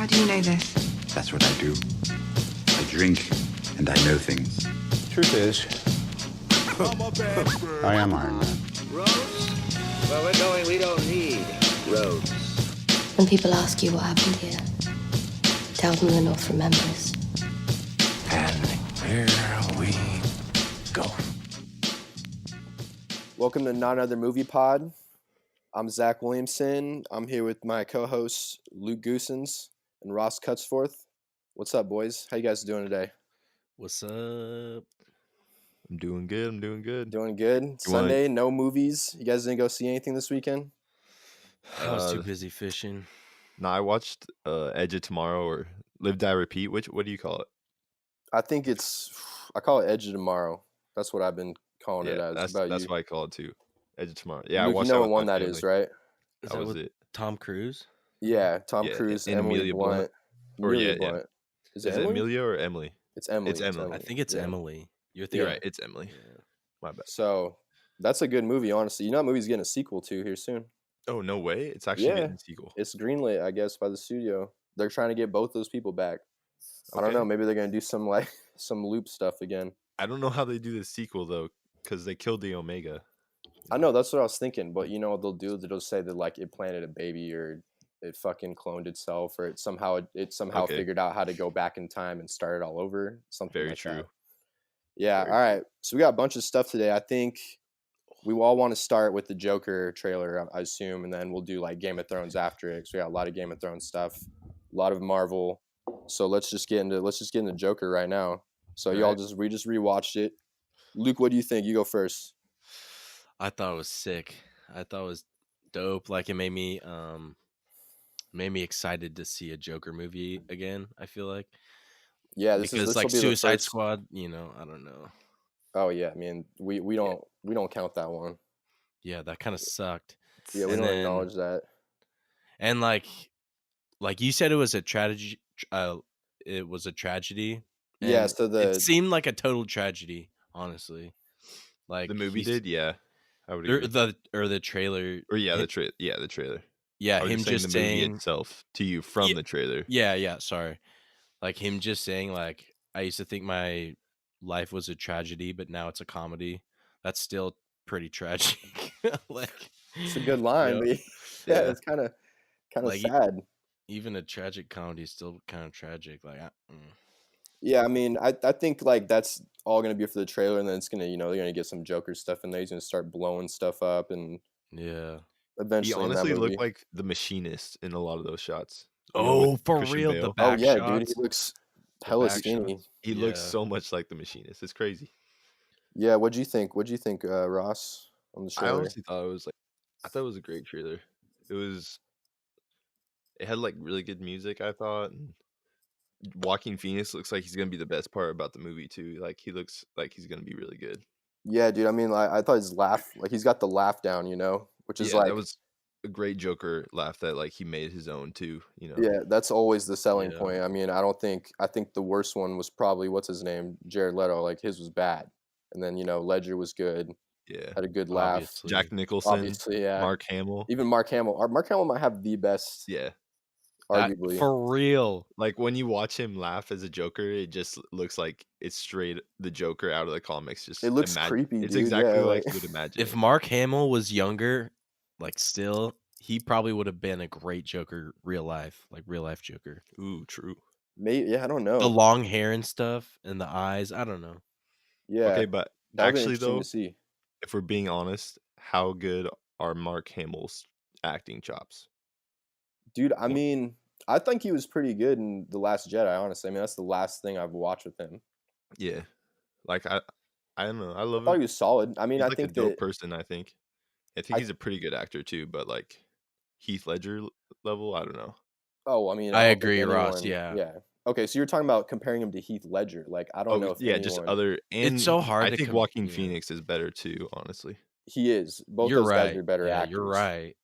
How do you know this? That's what I do. I drink and I know things. Truth is, I am Iron Man. Roads? Where we're going, we don't need roads. When people ask you what happened here, tell them the North remembers. And here we go. Welcome to Not Another Movie Pod. I'm Zach Williamson. I'm here with my co-hosts Luke Goosens and Ross Cutsforth. What's up, boys? How you guys doing today? What's up? I'm doing good. Doing good. Sunday, no movies. You guys didn't go see anything this weekend? I was too busy fishing. No, I watched Edge of Tomorrow or Live, Die, Repeat. What do you call it? I call it Edge of Tomorrow. That's what I've been calling it as. That's what I call it too. Edge of Tomorrow. Yeah, Luke, I watched you know that what with one my that family. is, right? That was it. Tom Cruise? Yeah, Tom Cruise, and Emily Blunt. Amelia Blunt. Yeah. Is it Emily? Amelia or Emily? It's Emily. It's Emily. I think it's Emily. You're right. It's Emily. Yeah. My bad. So that's a good movie, honestly. You know that movie's getting a sequel to here soon. Oh, no way. It's actually getting a sequel. It's greenlit, I guess, by the studio. They're trying to get both those people back. Okay. I don't know. Maybe they're going to do some loop stuff again. I don't know how they do the sequel, though, because they killed the Omega. I know. That's what I was thinking. But you know what they'll do? They'll say that, like, it planted a baby or it fucking cloned itself or it somehow figured out how to go back in time and start it all over. Something Very like true. That. Yeah. All right. So we got a bunch of stuff today. I think we all want to start with the Joker trailer, I assume, and then we'll do like Game of Thrones after it. So we got a lot of Game of Thrones stuff, a lot of Marvel. So let's just get into Joker right now. So we just rewatched it. Luke, what do you think? You go first. I thought it was sick. I thought it was dope. Like it made me excited to see a Joker movie again. I feel like. Yeah, this like Suicide Squad. You know, I don't know. Oh yeah, I mean we don't count that one. Yeah, that kind of sucked. Yeah, we don't acknowledge that. And like you said, it was a tragedy. It was a tragedy. Yeah, so it seemed like a total tragedy, honestly. Like the movie did, yeah. I would agree. The trailer, or the trailer. Yeah, him just saying movie itself to you from the trailer. Yeah. Sorry, like him just saying like I used to think my life was a tragedy, but now it's a comedy. That's still pretty tragic. Like it's a good line, but it's kind of like, sad. Even a tragic comedy is still kind of tragic. Like, yeah, I mean, I think like that's all gonna be for the trailer, and then it's gonna they're gonna get some Joker stuff in there. He's gonna start blowing stuff up, and eventually, he honestly looked like the Machinist in a lot of those shots. Oh, for real, the back shots. Dude, he looks hella skinny. He looks so much like the Machinist. It's crazy. Yeah, what'd you think, Ross, on the trailer? I honestly thought it was a great trailer. It had like really good music, I thought. And Joaquin Phoenix looks like he's gonna be the best part about the movie too. Like he looks like he's gonna be really good. Yeah, dude. I mean, like, I thought his laugh, like he's got the laugh down, which is like that was a great Joker laugh that like he made his own too. Yeah, that's always the selling point. I mean, I think the worst one was probably what's his name, Jared Leto. Like his was bad, and then Ledger was good. Yeah, had a good laugh. Obviously. Jack Nicholson, obviously, yeah. Mark Hamill, even Mark Hamill. Mark Hamill might have the best. Yeah. Arguably. For real. Like when you watch him laugh as a Joker, it just looks like it's straight the Joker out of the comics. It looks creepy. It's dude. exactly like you would imagine. If Mark Hamill was younger, like still, he probably would have been a great Joker, real life Joker. Ooh, true. Maybe, I don't know. The long hair and stuff and the eyes, I don't know. Yeah. Okay, but actually though, if we're being honest, how good are Mark Hamill's acting chops? Dude, I mean, I think he was pretty good in The Last Jedi, honestly. I mean, that's the last thing I've watched with him. Yeah. Like, I don't know. I love him. I thought he was solid. I mean, he's I like think a dope person, I think he's a pretty good actor, too. But, like, Heath Ledger level, I don't know. Oh, I mean. I agree, Ross, yeah. Yeah. Okay, so you're talking about comparing him to Heath Ledger. Like, I don't know if just other. And it's so hard I think Joaquin Phoenix is better, too, honestly. He is. Both those guys are better actors. You're right.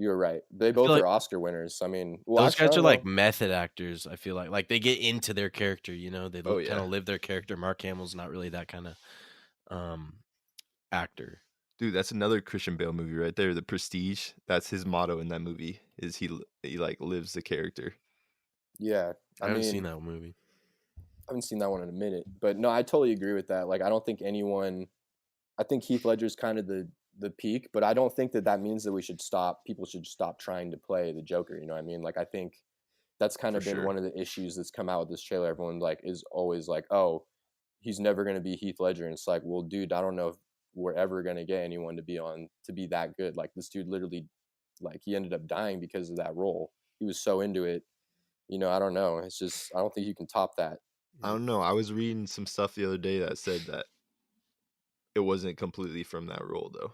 You're right. They both are Oscar winners. I mean, those guys are like method actors. I feel like they get into their character. They kind of live their character. Mark Hamill's not really that kind of actor. Dude, that's another Christian Bale movie right there. The Prestige. That's his motto in that movie. Is he like lives the character. Yeah, I I haven't seen mean, that movie. I haven't seen that one in a minute, but no, I totally agree with that. Like, I don't think anyone. I think Heath Ledger's kind of the peak, but I don't think that that means that we should stop. People should stop trying to play the Joker. You know what I mean? Like, I think that's kind For of been sure. one of the issues that's come out with this trailer. Everyone like is always like, "Oh, he's never going to be Heath Ledger," and it's like, well, dude, I don't know if we're ever going to get anyone to be that good. Like, this dude literally, like, he ended up dying because of that role. He was so into it. You know, I don't know. It's just I don't think you can top that. I don't know. I was reading some stuff the other day that said that it wasn't completely from that role though.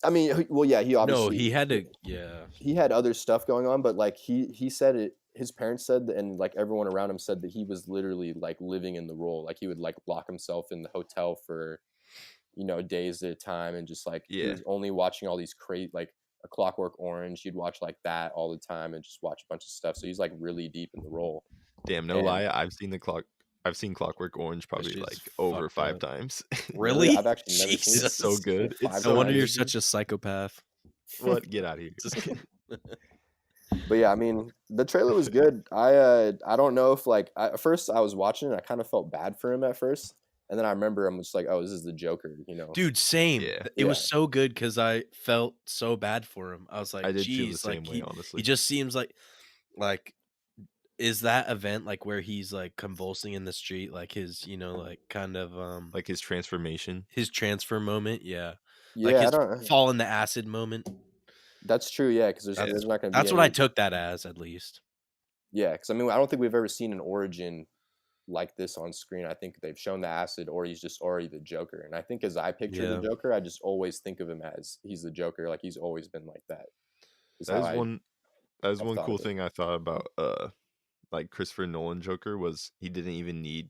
I mean, well, yeah, he No, obviously he had to. Yeah, he had other stuff going on, but like he said it. His parents said that, and like everyone around him said that he was literally like living in the role. Like he would like lock himself in the hotel for, you know, days at a time, and just like he Yeah. was only watching all these crazy like A Clockwork Orange. He'd watch like that all the time and just watch a bunch of stuff. So he's like really deep in the role. Damn, no And lie. I've seen Clockwork Orange probably shit's like over fucked 5 up. times. really, really? I've actually never seen it. It's so Jesus. good. Five It's No so wonder you're good. such a psychopath. What? Get out of here. Just kidding. But yeah, I mean, the trailer was good. I don't know if like at first I was watching it, I kind of felt bad for him at first, and then I remember I'm just like, oh, this is the Joker, you know? Dude, same. Yeah. It was Yeah. so good because I felt so bad for him. I was like, I did feel the geez, same like way, he honestly. just seems like is that event like where he's like convulsing in the street, like his, you know, like kind of Like his transformation. his transfer moment, yeah. Like Yeah, I his don't. fall in the acid moment. That's true. Yeah, because That's there's not going to be that's what I any. took that as, at least. Yeah, because I mean, I don't think we've ever seen an origin like this on screen. I think they've shown the acid, or he's just already the Joker. And I think as I picture the Yeah. Joker, I just always think of him as he's the Joker. Like he's always been like that. Is That how is I one that is I've one thought cool of it. thing I thought about like Christopher Nolan Joker was he didn't even need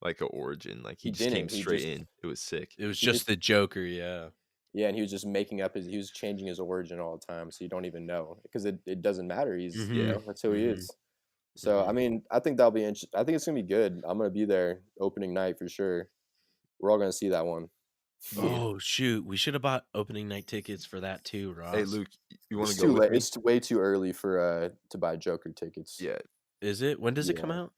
like a origin. Like he He just came didn't. He straight just in. It was sick. It was he just just the Joker, yeah. Yeah, and he was just making up he was changing his origin all the time, so you don't even know because it doesn't matter. He's you Mhm. know that's who he Mhm. is. So I Mhm. mean, I think that'll be interesting. I think it's gonna be good. I'm gonna be there opening night for sure. We're all gonna see that one. Yeah. Oh shoot, we should have bought opening night tickets for that too, Hey Ross. Luke, you want It's to go too with late. me? It's way too early for to buy Joker tickets. Yeah. Is it? When does it come Yeah, out?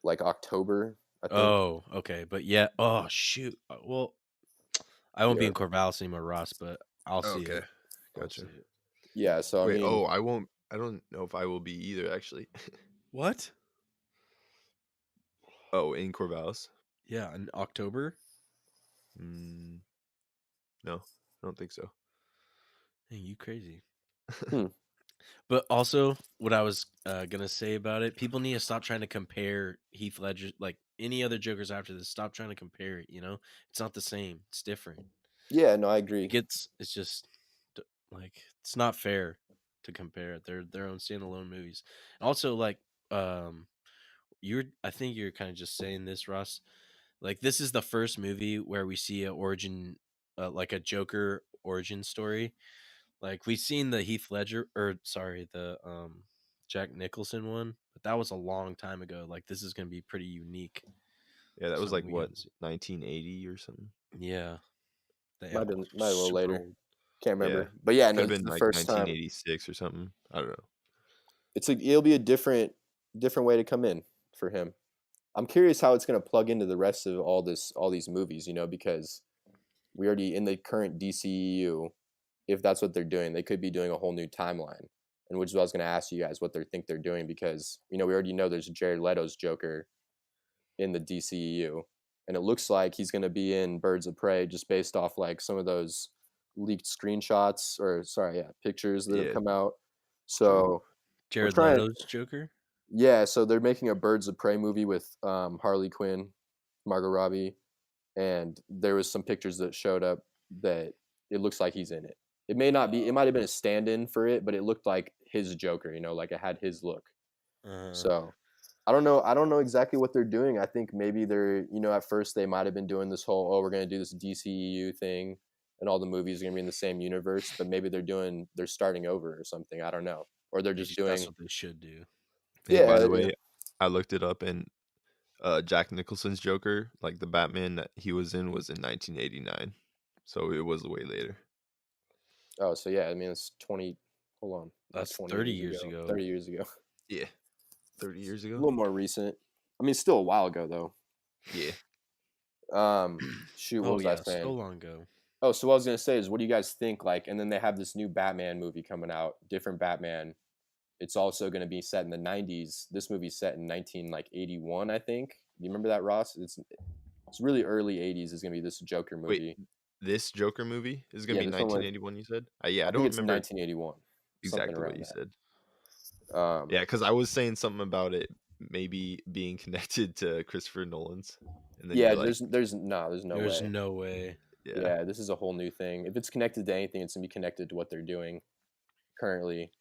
like October, I think. Oh, okay. But yeah, oh shoot. Well, I won't be Yeah, in Corvallis anymore, Ross, but I'll see Okay. it. I'll Gotcha. see it. yeah. So I Wait, mean, I won't I don't know if I will be either actually. What? Oh, in Corvallis? Yeah, in October? Mm, no, I don't think so. Hey, you crazy. hmm, But also, what I was gonna say about it, people need to stop trying to compare Heath Ledger, like any other Jokers after this. Stop trying to compare it. You know, it's not the same. It's different. yeah, no, I agree. It's just like it's not fair to compare. They're their own standalone movies. Also, like I think you're kind of just saying this, Ross. Like this is the first movie where we see a origin, like a Joker origin story. Like we've seen the Heath Ledger, or sorry, the Jack Nicholson one, but that was a long time ago. Like this is gonna be pretty unique. Yeah, that was Something like we what, haven't seen. 1980 or something. Yeah, Might have yeah, been might have a little super later. old. Can't Yeah. remember. But yeah, Could no, have it's been the like first time. 1986 or something. I don't know. It'll be a different way to come in for him. I'm curious how it's gonna plug into the rest of all these movies. You know, because we already in the current DCEU. If that's what they're doing, they could be doing a whole new timeline. And which is what I was going to ask you guys what they think they're doing because you know we already know there's Jared Leto's Joker in the DCEU, and it looks like he's going to be in Birds of Prey just based off like some of those leaked screenshots or sorry, yeah, pictures that have Yeah. come out. So Jared trying- Leto's Joker. yeah, so they're making a Birds of Prey movie with Harley Quinn, Margot Robbie, and there was some pictures that showed up that it looks like he's in it. It may not be. It might have been a stand-in for it, but it looked like his Joker. You know, like it had his look. So I don't know. I don't know exactly what they're doing. I think maybe they're. You know, at first they might have been doing this whole, oh, we're gonna do this DCEU thing, and all the movies are gonna be in the same universe. But maybe they're starting over or something. I don't know. Or they're just doing. That's what they should do. Hey, by Yeah, the way, I looked it up and Jack Nicholson's Joker, like the Batman that he was in 1989. So it was way later. Oh, so yeah. I mean, it's 20. Hold on. Not That's 20 30 years ago. 30 years ago. Yeah. 30 years A ago. little more recent. I mean, still a while ago though. Yeah. Shoot, what Oh was I yeah, so saying? long ago. Oh, so what I was gonna say is, what do you guys think? Like, and then they have this new Batman movie coming out, different Batman. It's also gonna be set in the '90s. This movie's set in 1981, I think. Do you remember that, Ross? It's really early '80s. Is gonna be this Joker movie. Wait, this Joker movie is gonna Yeah, be this one was. 1981. You said? Yeah, I I think don't it's remember 1981, something exactly what around you said. that. Yeah, because I was saying something about it maybe being connected to Christopher Nolan's, and then Yeah, you're like, there's no There's way. no way. yeah, Yeah, this is a whole new thing. If it's connected to anything, it's gonna be connected to what they're doing currently,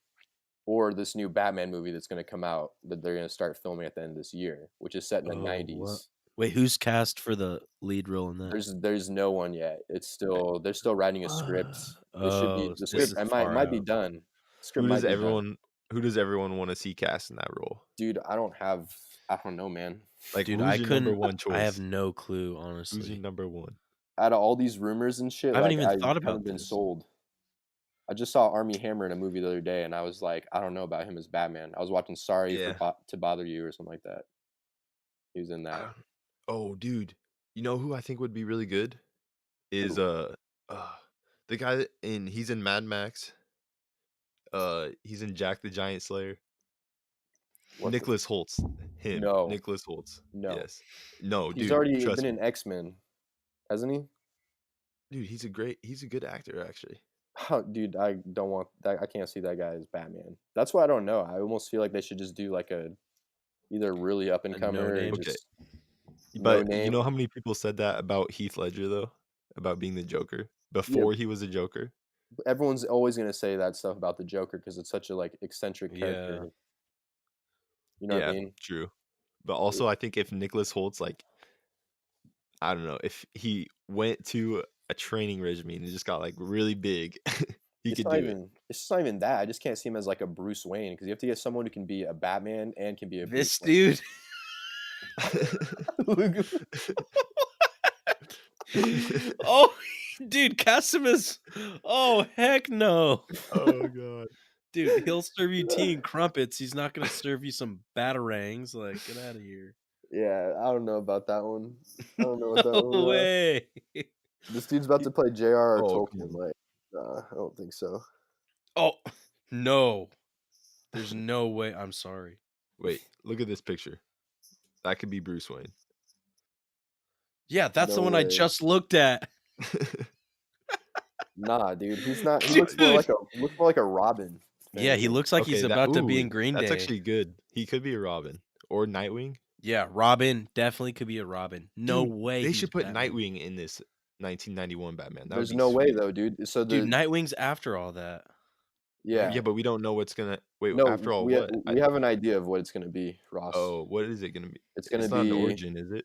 or this new Batman movie that's gonna come out that they're gonna start filming at the end of this year, which is set in the Oh, '90s. what? Wait, who's cast for the lead role in that? There's no one yet. They're still writing a script. It should be Oh, the this script. is It far might be out. done. The script who might does be done. everyone want to see cast in that role? Dude, I don't know, man. Like, Dude, who's I your number couldn't. one choice? I have no clue, Who's your honestly. number one? Out of all these rumors and shit, I haven't like even I thought haven't about been this. sold. I just saw Army Hammer in a movie the other day, and I was like, I don't know about him as Batman. I was watching Sorry Yeah. to Bother You or something like that. He was in that. Oh, dude, you know who I think would be really good is Who? the guy he's in Mad Max. He's in Jack the Giant Slayer. What's his- Nicholas Holtz. Him. No. Nicholas Holtz. No. Yes. No, He's dude. already Trust been me. in X-Men, hasn't he? Dude, he's a good actor actually. Dude, I don't want that. I can't see that guy as Batman. That's why I don't know. I almost feel like they should just do like either really up and comer or no-name? Okay. just But no you name. know how many people said that about Heath Ledger though? About being the Joker before he was a Joker? Everyone's always gonna say that stuff about the Joker because it's such a like eccentric Yeah. character. You know what I mean? True. But also I think if Nicholas Holtz, like, I don't know, if he went to a training regimen and just got like really big, he could do it. It's just not even that. I just can't see him as like a Bruce Wayne because you have to get someone who can be a Batman and can be a This Bruce dude. Wayne. Oh, dude, cast him as. Oh, heck no. Oh god. Dude, he'll serve you tea and crumpets. He's not gonna serve you some batarangs. Like, get out of here. Yeah, I don't know about that one. I don't know what that No one. way. This dude's about to play J.R.R. Oh, come Tolkien. on. Like, I don't think so. Oh no. There's no way. I'm sorry. Wait, look at this picture. That could be Bruce Wayne. Yeah, that's No the one I way. just looked at. Nah, dude, he's not. He looks more like a Robin. Yeah, he looks like he's about to be in Green Day. That's actually good. He could be a Robin or Nightwing. Yeah, Robin definitely could be a Robin. No Dude, way. They he's should put Batman. Nightwing in this 1991 Batman. That There's would be no way sweet. though, dude. So Dude, Nightwing's after all that. yeah, but we don't know what's gonna wait no, after all. we What? we have an idea of what it's gonna be, Ross. Oh, what is it gonna be? It's gonna not an be origin, is it?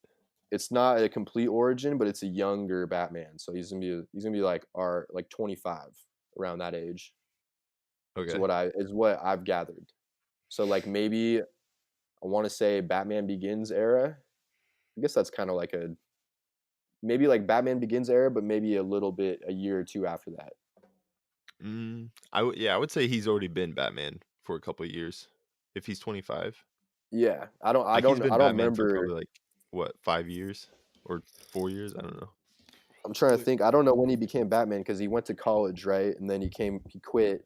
It's not a complete origin, but it's a younger Batman. So he's gonna be like 25 around that age. Okay. Is what I've gathered. So like maybe I want to say Batman Begins era. I guess that's kind of like maybe like Batman Begins era, but maybe a year or two after that. I would say he's already been Batman for a couple of years. If he's 25, Yeah, I don't he's been Batman remember. for probably like what 5 years or 4 years. I don't know. I'm trying to think. I don't know when he became Batman because he went to college, right? And then he quit,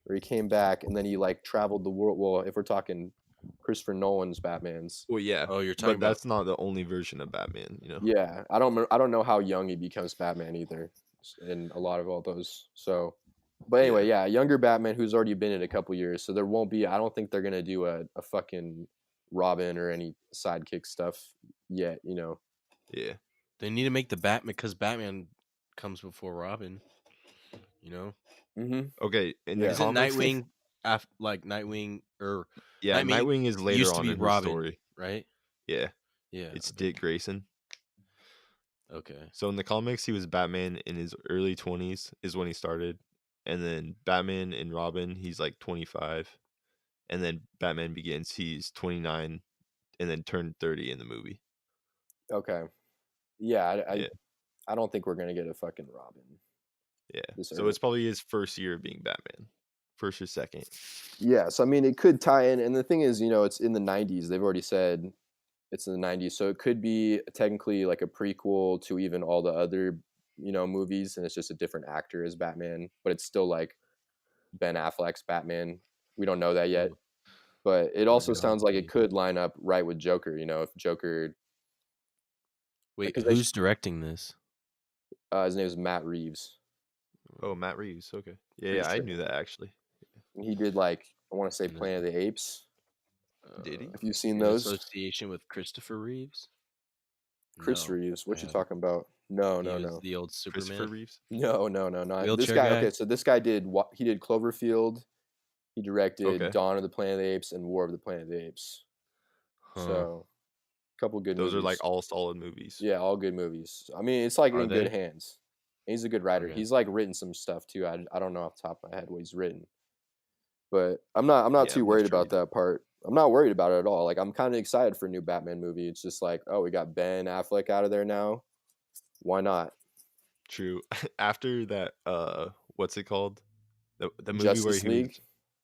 or he came back, and then he like traveled the world. Well, if we're talking Christopher Nolan's Batman's, Well, yeah. Oh, you're talking But that's not the only version of Batman, you know. yeah, I don't know how young he becomes Batman either, in a lot of all those. So, but anyway, yeah, younger Batman who's already been in a couple years. So there won't be. I don't think they're gonna do a fucking Robin or any sidekick stuff yet. You know. Yeah. They need to make the Batman because Batman comes before Robin. You know. Mm-hmm. Okay. In the Isn't comics, Nightwing like Nightwing or yeah, Nightwing is later used to on be in Robin, the story. right? Yeah. Yeah. It's Dick Grayson. Okay. So in the comics, he was Batman in his early 20s is when he started, and then Batman and Robin, he's like 25, and then Batman Begins, he's 29, and then turned 30 in the movie. Okay. Yeah, I don't think we're gonna get a fucking Robin. Yeah. This So early. it's probably his first year of being Batman first or second. Yeah, so I mean, it could tie in, and the thing is, it's in the '90s. They've already said it's in the '90s, so it could be technically like a prequel to even all the other, movies, and it's just a different actor as Batman, but it's still like Ben Affleck's Batman. We don't know that yet, Ooh. but it Or also sounds like it GotG. could line up right with Joker. If Joker, Wait, 'cause who's directing this? his name is Matt Reeves. Oh, Matt Reeves. Okay. Yeah, Pretty yeah, I sure. knew that actually. And he did I want to say And Planet of the Apes. Did he? Have you seen In those? association with Christopher Reeves? Chris No, Reeves. I What you haven't. talking about? No, He no, was no. the old Christopher Superman. Reeves. No, not this Wheelchair guy. guy? Okay, so this guy did he did Cloverfield. He directed Okay. Dawn of the Planet of the Apes and War of the Planet of the Apes. Huh. So, a couple good Those movies. are like all solid movies. Yeah, all good movies. I mean, it's like Are in good they? hands. He's a good writer. Okay. He's written some stuff too. I don't know off the top of my head what he's written, but I'm not Yeah, too I'm worried sure about that part. I'm not worried about it at all. I'm kind of excited for a new Batman movie. It's just we got Ben Affleck out of there now. Why not? True. After that, what's it called? The movie where Justice he was. League.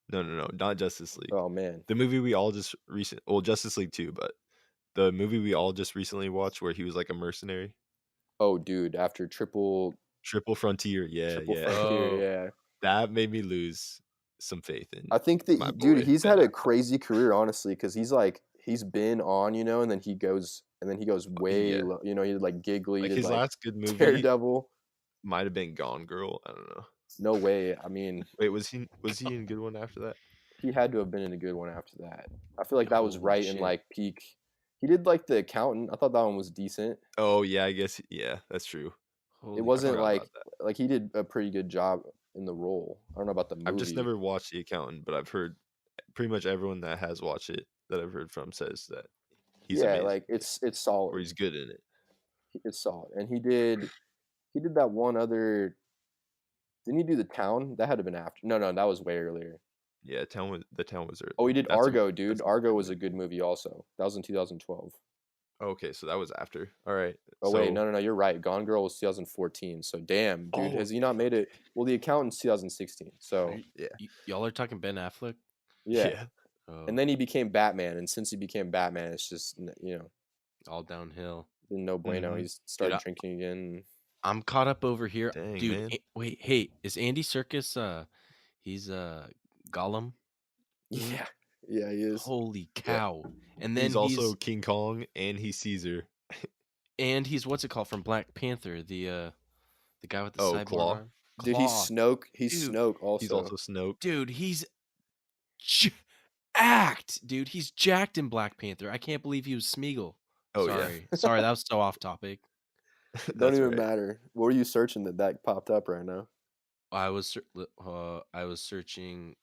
No, not Justice League. Oh man. The movie we all just Justice League 2, but the movie we all just recently watched where he was like a mercenary. Oh dude, after Triple Frontier. Yeah. Frontier, Oh. yeah. That made me lose some faith in. I think that my dude, boy, he's Ben had a Affleck. crazy career, honestly, because he's been on, and then he goes way Yeah. low. He did Giggly, Like did his last good movie Daredevil. might have been Gone Girl. I don't know. No way. I mean, Wait, was he in a good one after that? he had to have been in a good one after that. I feel like that was Holy right in shit. peak. He did The Accountant. I thought that one was decent. Oh yeah, I guess that's true. Holy It wasn't forgot about that. he did a pretty good job in the role. I don't know about the movie. I've just never watched The Accountant, but I've heard pretty much everyone that has watched it that I've heard from says that he's amazing. It's or solid. he's good in it. It's solid. And he did that one other. Didn't he do The Town? That had to have been after. No, that was way earlier. Yeah, the town was early. Oh, he did That's Argo, dude. that's Argo was a good movie also. That was in 2012. Okay, so that was after. All right. Oh wait, no, you're right. Gone Girl was 2014. So damn, dude, Oh, has he not made it? Well, The Accountant's 2016. So yeah. Y'all are talking Ben Affleck? yeah. Oh, And then he became Batman, and since he became Batman, it's just all downhill. no bueno. Mhm. He's started Dude, drinking again. I'm caught up over here. Dang, Dude, man. wait, hey, is Andy Serkis he's Gollum? Yeah, yeah, he is. Holy cow. And then He's also King Kong and he's Caesar. and he's what's it called from Black Panther, the guy with the Oh, cyborg Claw. arm? Dude, he's Claw. Snoke. He's Dude, Snoke also. He's also Snoke. Dude, he's jacked. Dude, he's jacked in Black Panther. I can't believe he was Smeagol. Oh, Sorry. Sorry, that was so off topic. Don't That's even right. matter. What are you searching that popped up right now? I was searching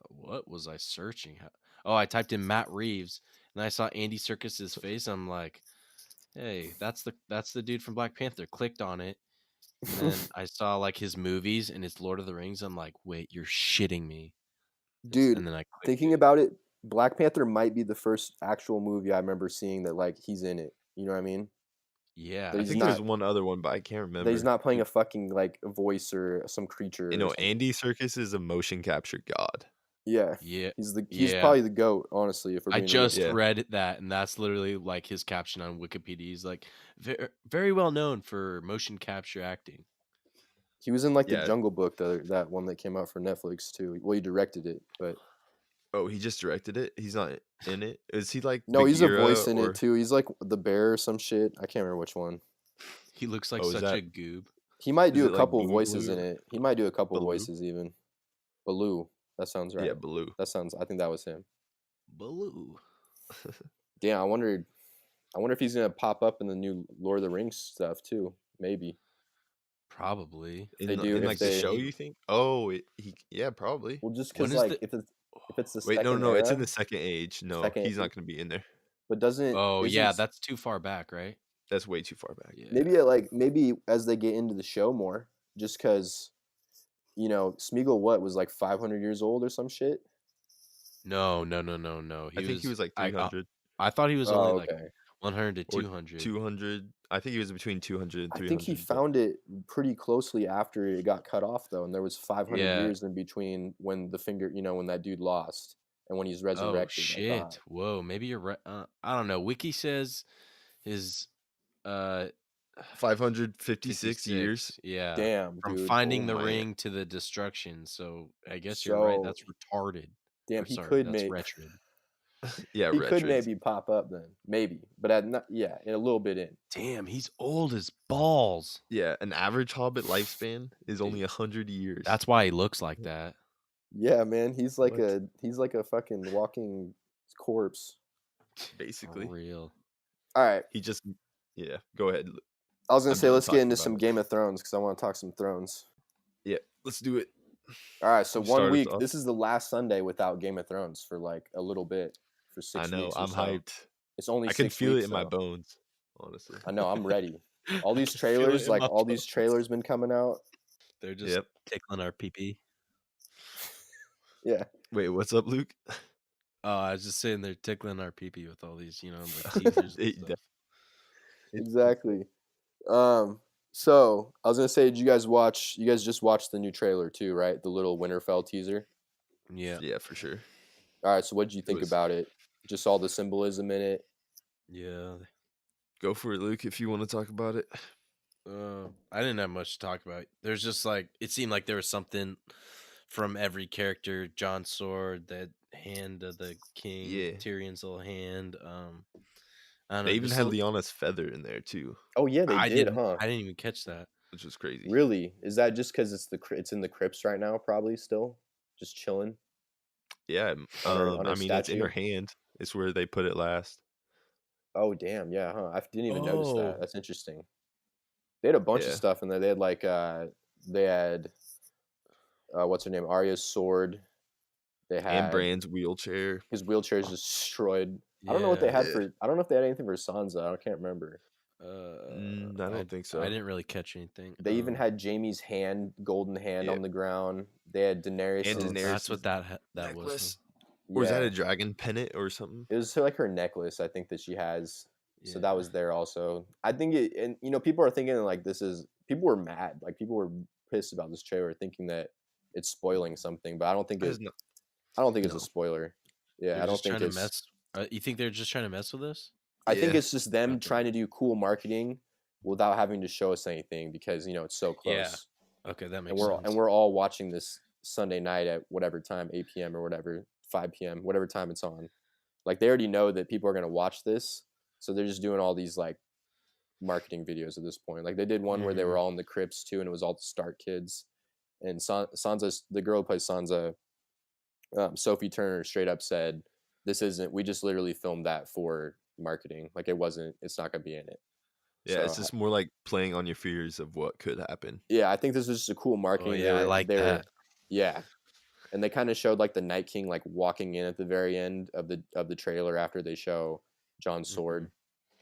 what was I searching? Oh, I typed in Matt Reeves and I saw Andy Serkis's face. I'm like, "Hey, that's the dude from Black Panther." Clicked on it. And then I saw his movies and his Lord of the Rings. I'm like, "Wait, you're shitting me." Dude, And then I clicked thinking it. about it, Black Panther might be the first actual movie I remember seeing that he's in it. You know what I mean? Yeah, But I he's think not- there's one other one, but I can't remember. That he's not playing a fucking voice or some creature. You or know, something. Andy Serkis is a motion capture god. Yeah, yeah. he's Yeah. probably the GOAT. Honestly, if we're I being just real. Yeah. read that, and that's literally his caption on Wikipedia. He's very well known for motion capture acting. He was in the Yeah. Jungle Book, that one that came out for Netflix too. Well, he directed it, but Oh, he just directed it? He's not in it? Is he like no, he's a Bagheera voice in or... it too. He's the bear or some shit. I can't remember which one. He looks like Oh, is such that- a goob. He might Is do it a couple Boo voices Blue in or- it. He might do a couple Baloo? voices even. Baloo. That sounds right. Yeah, Baloo. That sounds. I think that was him. Baloo. Damn, I wonder if he's gonna pop up in the new Lord of the Rings stuff too. Maybe. Probably. In, They the- do, in if like the they- show, you think? Oh, yeah, probably. Well, just When because is if it's the Wait, second no, it's in era, the second age. No, Second he's not age? going to be in there. but doesn't. Oh isn't yeah, s- that's too far back, right? That's way too far back. Yeah. maybe as they get into the show more, just because, Smeagol was 500 years old or some shit. No. I think he was like 300. I thought he was Oh, only okay. 100 to or 200. 200. I think he was between 200 and I 300. think he but found it pretty closely after it got cut off, though, and there was 500 Yeah. years in between when the finger, when that dude lost and when he's Oh resurrected. I shit! thought. Whoa, maybe you're right. I don't know. Wiki says his 556 years. 56. Yeah, Damn, from dude. finding Oh the my. ring to the destruction. So I guess you're right. So That's retarded. damn, Or he sorry, could that's make retard. Yeah, he could Retrids. maybe pop up then, maybe, but in a little bit in. Damn, he's old as balls. Yeah, an average Hobbit lifespan is only 100 years. That's why he looks like that. Yeah, man, he's like What? a fucking walking corpse. For basically. real. All right, He just, yeah. Go ahead. I was gonna I'm say done let's get talking into about some it. Game of Thrones because I want to talk some Thrones. Yeah, let's do it. All right, so You 1 start us week. off. This is the last Sunday without Game of Thrones for like a little bit for 6 I weeks. know. or I'm so. hyped. It's only I can 6 feel weeks, it in my though. bones, honestly. I know. I'm ready. All I these can feel it trailers, in like my all these bones. trailers, been coming out. They're just Yep. tickling our pee. Yeah, Wait, what's up, Luke? Oh, I was just saying they're tickling our pee with all these, like teasers and They stuff. def- exactly. So I was gonna say, did you guys watch? You guys just watched the new trailer too, right? The little Winterfell teaser. Yeah. Yeah, for sure. All right. So what did you think was- about it? Just all the symbolism in it. Yeah. Go for it, Luke, if you want to talk about it. I didn't have much to talk about. There's just it seemed like there was something from every character. Jon's sword, that hand of the king, Yeah. Tyrion's little hand. I don't know. They even just had a- Lyanna's feather in there too, Oh yeah, they I did, didn't. huh? I didn't even catch that. which was crazy. Really? Is that just because it's in the crypts right now? Probably still just chilling. Yeah. On her I mean, it's in her statue? hand. It's where they put it last. Oh damn, yeah, huh? I didn't even notice Oh. that. That's interesting. They had a bunch of Yeah. stuff in there. They had what's her name? Arya's sword. They had And Bran's wheelchair. his wheelchair is destroyed. I don't know what they had Yeah. for. I don't know if they had anything for Sansa. I can't remember. I don't think so. I didn't really catch anything. They even had Jamie's golden hand Yeah. on the ground. They had Daenerys. And Oh, Daenerys' that's what that was. necklace. Huh? Or is that Yeah. a dragon pennant or something? It was like her necklace, I think, that she has. So that Yeah. was there also. I think and people are thinking like people were mad, like people were pissed about this trailer, thinking that it's spoiling something. But I don't think That it. is not- I don't think it's no. a spoiler. Yeah, They're I don't just think trying it's. to mess. You think they're just trying to mess with us? I think Yeah. it's just them Okay. trying to do cool marketing without having to show us anything because it's so close. Yeah. Okay, that And makes we're sense. and we're all watching this Sunday night at whatever time, 8 p.m. or whatever, 5 p.m., whatever time it's on. Like they already know that people are gonna watch this, so they're just doing all these like marketing videos at this point. Like they did one where they were all in the crypts too, and it was all the Stark kids. And Sansa's the girl who plays Sansa, Sophie Turner, straight up said, "This isn't. We just literally filmed that for marketing. Like it wasn't. It's not gonna be in it." Yeah, it's So, just more like playing on your fears of what could happen. yeah, I think this is just a cool marketing. Oh yeah, I like that. Yeah, and they kind of showed like the Night King like walking in at the very end of the trailer after they show Jon's sword,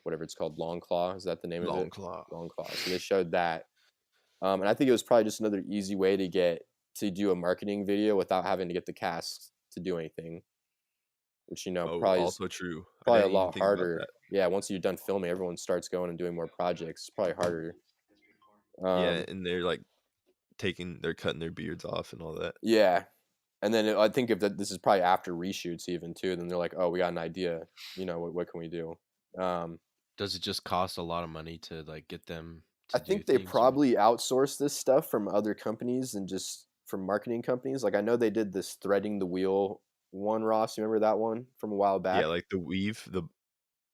whatever it's called, Longclaw. Is that the name of it? Longclaw. Longclaw. So they showed that, and I think it was probably just another easy way to do a marketing video without having to get the cast to do anything, which probably is Also true. I probably a didn't even lot think about harder. that. Yeah, once you're done filming, everyone starts going and doing more projects. It's probably harder. Yeah, and they're like they're cutting their beards off and all that. Yeah, and then I think if this is probably after reshoots even too. Then they're like, oh, we got an idea. What can we do? Does it just cost a lot of money to like get them? I think they probably outsource this stuff from other companies and just from marketing companies. Like I know they did this threading the wheel one, Ross. You remember that one from a while back? Yeah, like the weave,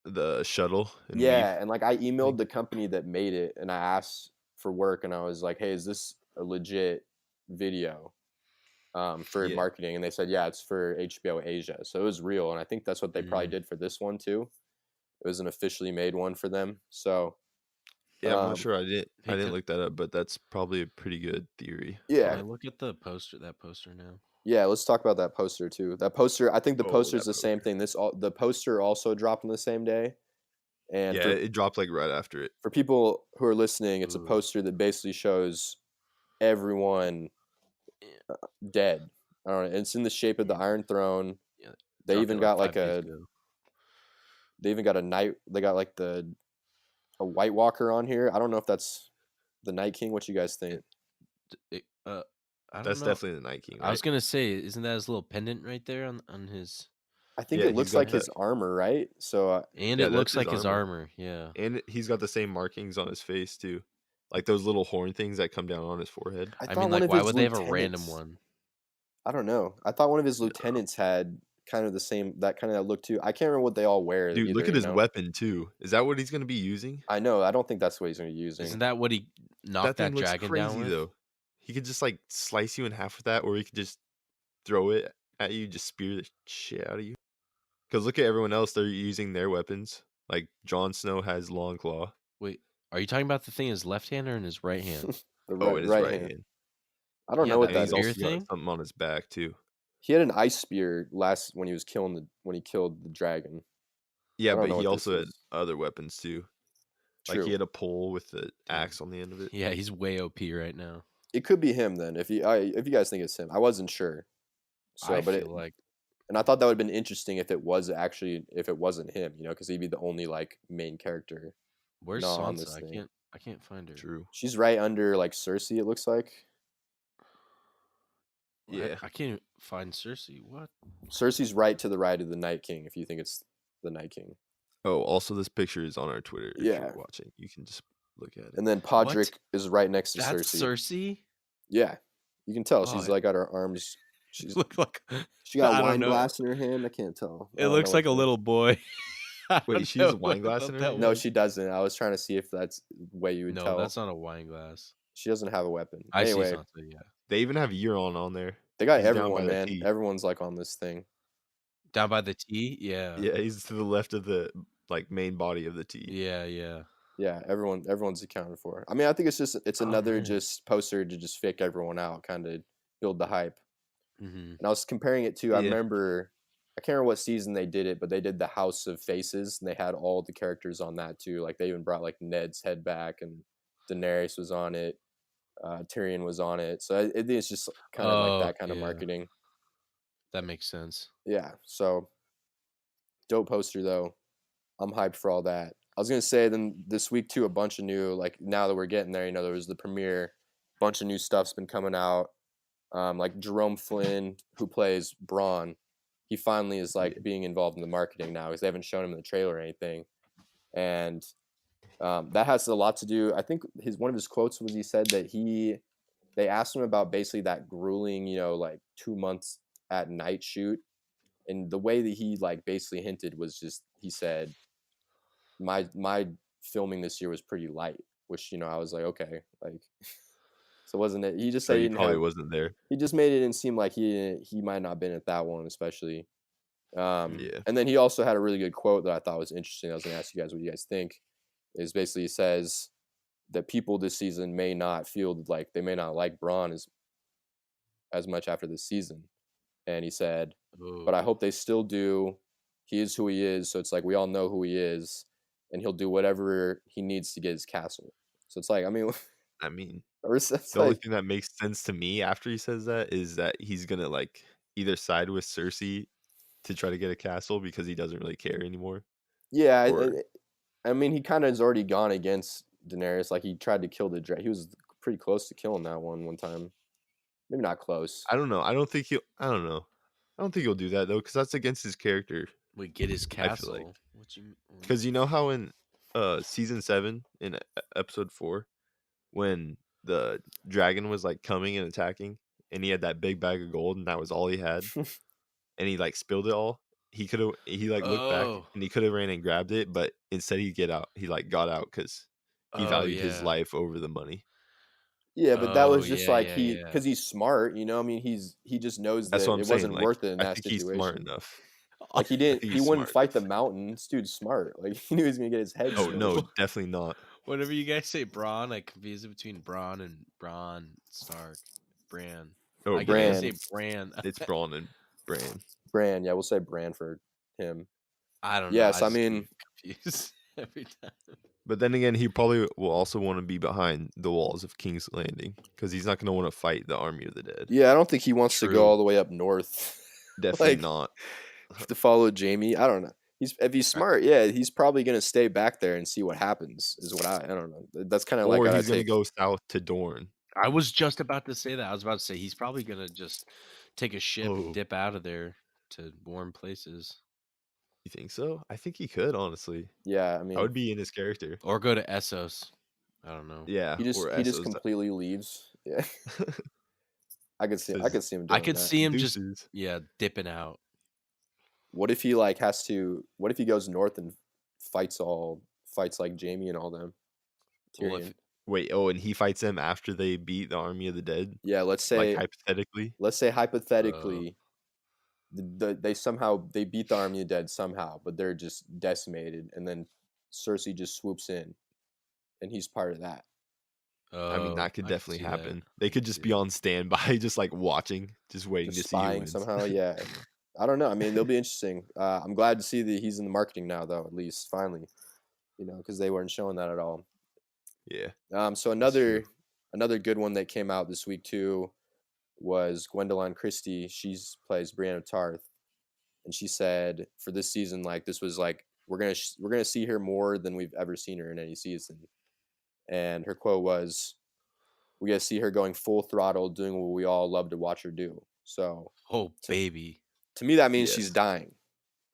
the shuttle. And Yeah, weave. and like I emailed the company that made it and I asked for work and I was like, hey, is this a legit video for Yeah. marketing? And they said, yeah, it's for HBO Asia. So it was real. And I think that's what they probably did for this one too. It was an officially made one for them. So Yeah, I'm not sure. I didn't Hey, look that up, but that's probably a pretty good theory. yeah. Look at the poster. That poster now. Yeah, let's talk about that poster too. That poster, I think the Oh, poster is that the same thing. The poster also dropped on the same day. And Yeah, it dropped like right after it. for people who are listening, it's a Ooh. poster that basically shows everyone dead. I don't know. It's in the shape of the Iron Throne. Yeah, They dropped even it, got 5 like days ago. They even got a night. They got like a White Walker on here. I don't know if that's the Night King. What you guys think? I don't That's know. definitely the Night King, I was right? gonna say, isn't that his little pendant right there on his? I think Yeah, it he's looks got like the his armor, right? So And Yeah, it that's looks his like his armor. armor. Yeah. And he's got the same markings on his face too, like those little horn things that come down on his forehead. I I thought mean, one like, of why his would they have a random lieutenants. one? I don't know. I thought one of his lieutenants had kind of the same that kind of look too. I can't remember what they all wear Dude, either. look at You his know. weapon too. Is that what he's gonna be using? I know. I don't think that's what he's going to be using. Isn't that what he knocked That thing that looks dragon down crazy with? though. He could just like slice you in half with that, or he could just throw it at you, just spear the shit out of you. Because look at everyone else; they're using their weapons. Like Jon Snow has long claw. Wait, are you talking about the thing in his left hand or in his right hand? The Oh, in his right right hand. hand. I don't Yeah, know what that And that he's spear is. also got thing? something on his back too. He had an ice spear last when he was when he killed the dragon. Yeah, I don't but know he what this also had is. other weapons too. Like True. he had a pole with the Damn. axe on the end of it. Yeah, he's way OP right now. It could be him then. If you guys think it's him, I wasn't sure. So, I but feel like and I thought that would have been interesting if it wasn't him, you know, because he'd be the only like main character. where's not on Sansa? this thing. I can't find her. True. She's right under like Cersei. It looks like Yeah. I can't find Cersei. What? Cersei's right to the right of the Night King. If you think it's the Night King, Oh, also this picture is on our Twitter. If Yeah. you're watching, you can just look at it. and then Podrick is right next to That's Cersei. Cersei. Yeah, you can tell Oh, she's it- like got her arms. She's Look like she got I a don't wine know. glass in her hand. I can't tell. I It don't looks know like a what little boy. I Wait, don't she has a know wine what glass I in her thought that hand? No, was. she doesn't. I was trying to see if that's the way you would No, tell. that's not a wine glass. She doesn't have a weapon. I see Anyway, Sansa. Yeah, They even have Euron on there. they got He's down by everyone, the man. T. Everyone's like on this thing. down by the T. Yeah, Yeah, he's to the left of the like main body of the T. yeah. Yeah, everyone's accounted for. I mean, I think it's Oh, another man. just poster to just fake everyone out, kind of build the hype. Mm-hmm. And I was comparing it to I Yeah. remember I can't remember what season they did it, but they did the House of Faces and they had all the characters on that too. Like they even brought like Ned's head back and Daenerys was on it. Tyrion was on it. So it's just kind of like that kind of yeah. marketing. That makes sense. Yeah. So dope poster though. I'm hyped for all that. I was gonna say then this week too, a bunch of new like now that we're getting there, you know, there was the premiere, bunch of new stuff's been coming out. Like Jerome Flynn, who plays Bronn, he finally is like being involved in the marketing now because they haven't shown him in the trailer or anything, and that has a lot to do. I think one of his quotes was he said that they asked him about basically that grueling, you know, like 2 months at night shoot, and the way that he like basically hinted was just he said my filming this year was pretty light, which you know I was like okay, like so wasn't it? He just So said he he didn't probably have. wasn't there. He just made it and seem like he might not have been at that one especially. Yeah. And then he also had a really good quote that I thought was interesting. I was going to ask you guys what you guys think. Is basically he says that people this season may not feel like they may not like Bronn as much after this season, and he said, "But I hope they still do. He is who he is, so it's like we all know who he is, and he'll do whatever he needs to get his castle." So it's like I mean, The only thing that makes sense to me after he says that is that he's gonna like either side with Cersei to try to get a castle because he doesn't really care anymore. Yeah, Or- I mean, he kind of has already gone against Daenerys. Like he tried to kill the dragon. He was pretty close to killing that one time. Maybe not close. I don't know. I don't think he'll do that though, because that's against his character. We get his I feel castle. like. What you? Because you know how in season 7 in episode 4, when the dragon was like coming and attacking, and he had that big bag of gold, and that was all he had, and he like spilled it all. He like looked back and he could have ran and grabbed it, but instead he got out because he valued his life over the money. Yeah, but that was just like yeah. because he's smart, you know. I mean, he just knows That's that what I'm it saying. wasn't Like, worth it in I that think he's situation. smart enough. Like he I didn't, think he he's wouldn't smart fight the mountain. This dude's smart. Like he knew he was gonna get his head. Oh split. no, definitely not. Whenever you guys say Bronn, I confuse it between Bronn and Bronn Stark. Bran. Oh, I Bran. can say Bran. It's Bronn and Bran. Bran. Yeah, we'll say Bran for him. I don't know. Yes, I just get mean, confused every time. But then again, he probably will also want to be behind the walls of King's Landing because he's not going to want to fight the army of the dead. yeah, I don't think he wants to True. go all the way up north. Definitely like, not. to follow Jamie. I don't know. if he's smart, yeah, he's probably gonna stay back there and see what happens. Is what I don't know. That's kind of like Or I he's gonna take. go south to Dorne. I was just about to say that. I was about to say he's probably gonna just take a ship and Oh. dip out of there to warm places, You think so? I think he could, honestly. Yeah, I I mean, would be in his character. or go to Essos. I don't know. Yeah, he just or he just Essos. completely leaves. Yeah, I could see Says, him doing I could that. see him just "Deuces." dipping out. What if he like has to? What if he goes north and fights like Jamie and all them? Well, Tyrion. Wait, and he fights them after they beat the army of the dead? Yeah, let's Like, say hypothetically? hypothetically, they beat the army of dead somehow, but they're just decimated, and then Cersei just swoops in, and he's part of that. I mean, that could I definitely see that. happen. They could just be Yeah. on standby, just, like, watching, just waiting Just to see who spying wins. somehow. Yeah, I don't know. I mean, they'll be interesting. I'm glad to see that he's in the marketing now, though. At least finally, because they weren't showing that at all. Yeah. So That's true. another good one that came out this week too was Gwendolyn Christie. She plays Brienne of Tarth, and she said for this season, like this was like we're gonna see her more than we've ever seen her in any season. And her quote was, "We gotta see her going full throttle, doing what we all love to watch her do." So Oh to, baby, to me, that means Yes. she's dying.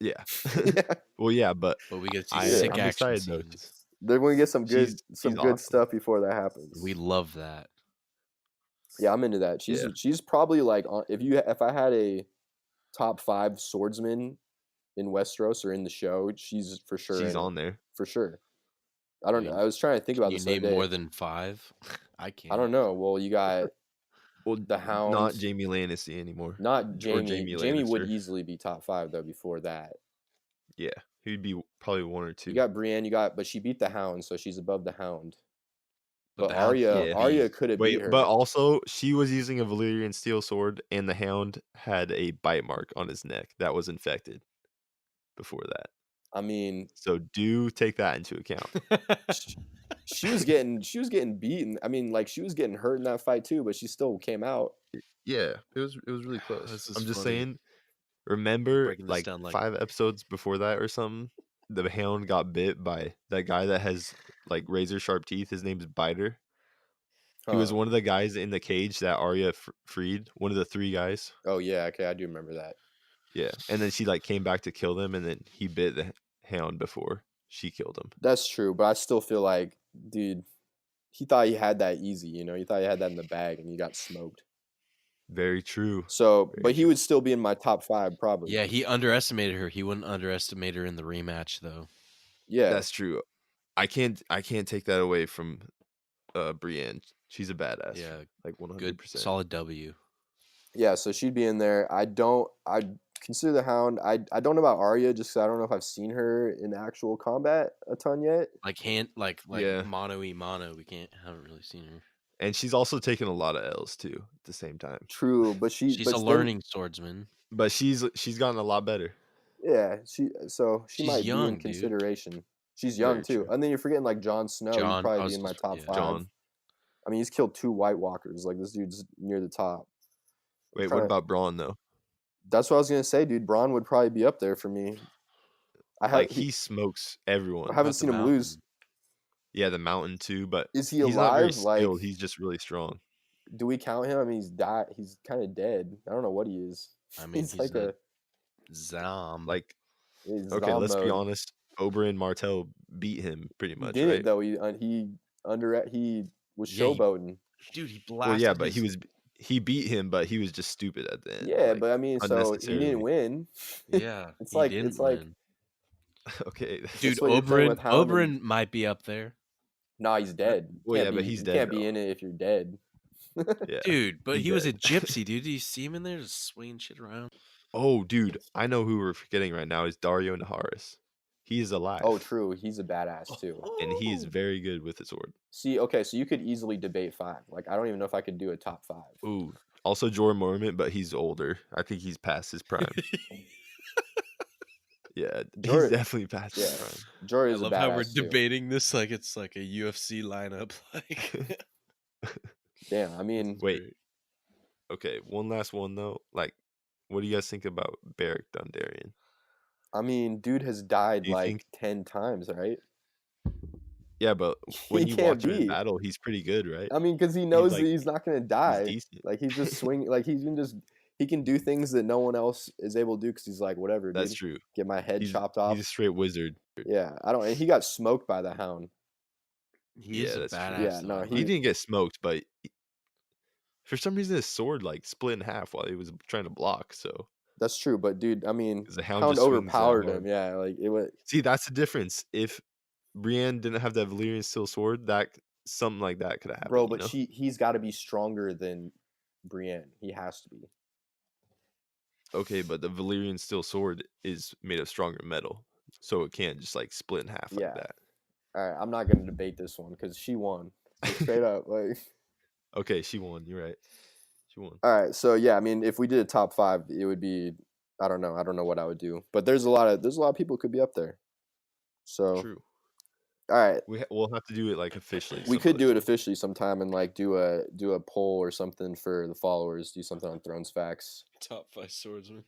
Yeah. Yeah, Well, yeah, but but we get to see I sick I'm action excited, though. scenes. they're going to get some She's good awesome. stuff before that happens. We love that. Yeah, I'm into that. Yeah. She's probably like if I had a top 5 swordsman in Westeros or in the show, she's for sure. She's in it. on there. For sure. I don't know. mean, I was trying to think Can about you this the other name more day. than 5? I can't. I don't know. Well, you got Well, the Hound. not Jamie Lannister anymore. Not Or Jamie. Jamie would Lannister. easily be top 5 though. Before that, Yeah, he'd be probably 1 or 2. you got Brienne. But she beat the Hound, so she's above the Hound. But the Hound Arya, Yeah. Arya could have beat Wait, her. but also she was using a Valyrian steel sword, and the Hound had a bite mark on his neck that was infected before that. I mean, So do take that into account. she was getting beaten. I mean, like she was getting hurt in that fight too, but she still came out. Yeah, it was really close. This is I'm just funny. saying. Remember, Breaking this like down like 5 episodes before that or something, the Hound got bit by that guy that has like razor sharp teeth. His name's Biter. He was Huh. one of the guys in the cage that Arya freed. One of the 3 guys. Oh yeah, okay, I do remember that. Yeah, and then she like came back to kill them, and then he bit the Hound before she killed him. That's true, but I still feel like, dude, he thought he had that easy. He thought he had that in the bag, and he got smoked. Very true. So, Very but he true. would still be in my top 5 probably. Yeah, he underestimated her. He wouldn't underestimate her in the rematch though. Yeah, That's true. I can't take that away from Brienne. She's a badass. Yeah, like 100%. good, solid W. yeah. So she'd be in there. I consider the Hound. I don't know about Arya just 'cause I don't know if I've seen her in actual combat a ton yet. Like Yeah. mano. Haven't really seen her. And she's also taken a lot of L's too at the same time. True, but She's but a then- learning swordsman. But she's gotten a lot better. Yeah, she She's might be young, in dude. consideration. She's young Very too, true. and then you're forgetting like Jon Snow. Jon- He'd probably I be was in my just- top yeah. 5. John. I mean, he's killed 2 White Walkers. Like this dude's near the top. Wait, trying what to- about Bronn though? That's what I was gonna say, dude. Bronn would probably be up there for me. Like he smokes everyone. I haven't About the seen him lose. mountain. Yeah, the mountain too, but Is he he's not very alive? Like, skilled. He's just really strong. do we count him? I mean, he's died. He's kind of dead. I don't know what he is. I mean, he's he's like a Zom. Like, he's okay, let's be mode. honest. Oberyn Martell beat him pretty He much, did right? it though. He was Yeah, he showboating. dude, he blasted. Well, yeah, but his- he beat him, but he was just stupid at the end. Yeah, like, but I mean, so he unnecessarily. didn't win. yeah, It's he like- didn't it's like- win. Okay. Dude, what you're playing Oberyn with Hound and- Oberyn might be up there, Nah, he's dead. Well, Can't yeah, but be- he's you dead, can't be though. in it if you're dead. Yeah. dude. But He he was a dead. gypsy, dude. Do you see him in there just swinging shit around? Oh, dude, I know who we're forgetting right now is Dario Naharis. He is alive. Oh, true. He's a badass too. And he is very good with the sword. See, okay, so you could easily debate 5. Like, I don't even know if I could do a top 5. Ooh. Also Jorah Mormont, but he's older. I think he's past his prime. Yeah, Jorah- he's definitely past his yeah. prime. Jorah I is a love how we're badass too. debating this like it's like a UFC lineup. Like, Damn, I mean, Wait. Okay, one last one though. Like, what do you guys think about Beric Dondarrion? I mean, dude has died Do you like think? 10 times, right? Yeah, but when He you can't watch him in be. battle, he's pretty good, right? I mean, because he He's knows that like he's not gonna he's die. decent. Like he's just swing. Like he can do things that no one else is able to do because he's like, whatever, That's dude. true. Get my head He's chopped he's off. a straight wizard. Yeah, I don't. And he got smoked by the Hound. He is Yeah, a that's true. badass. Yeah, though, no, I He like didn't get smoked, but for some reason his sword like split in half while he was trying to block. So that's true. But dude, I mean, 'cause the Hound Hound just swings that overpowered him. hard. Yeah, like it was. See, that's the difference. If Brienne didn't have that Valyrian steel sword, that something like that could have Bro, happened. but You know? he's got to be stronger than Brienne. He has to be. Okay, but the Valyrian steel sword is made of stronger metal, so it can't just like split in half Yeah. like that. All right, I'm not gonna debate this one because she won. Like, straight up, like. Okay, she won. You're right. She won. All right, so yeah, I mean, if we did a top 5, it would be. I don't know what I would do, but there's a lot of people who could be up there. So True. all right, We'll have to do it like officially. we some could other do it time. officially sometime and like do a poll or something for the followers. Do something on Thrones Facts. top 5 swordsmen.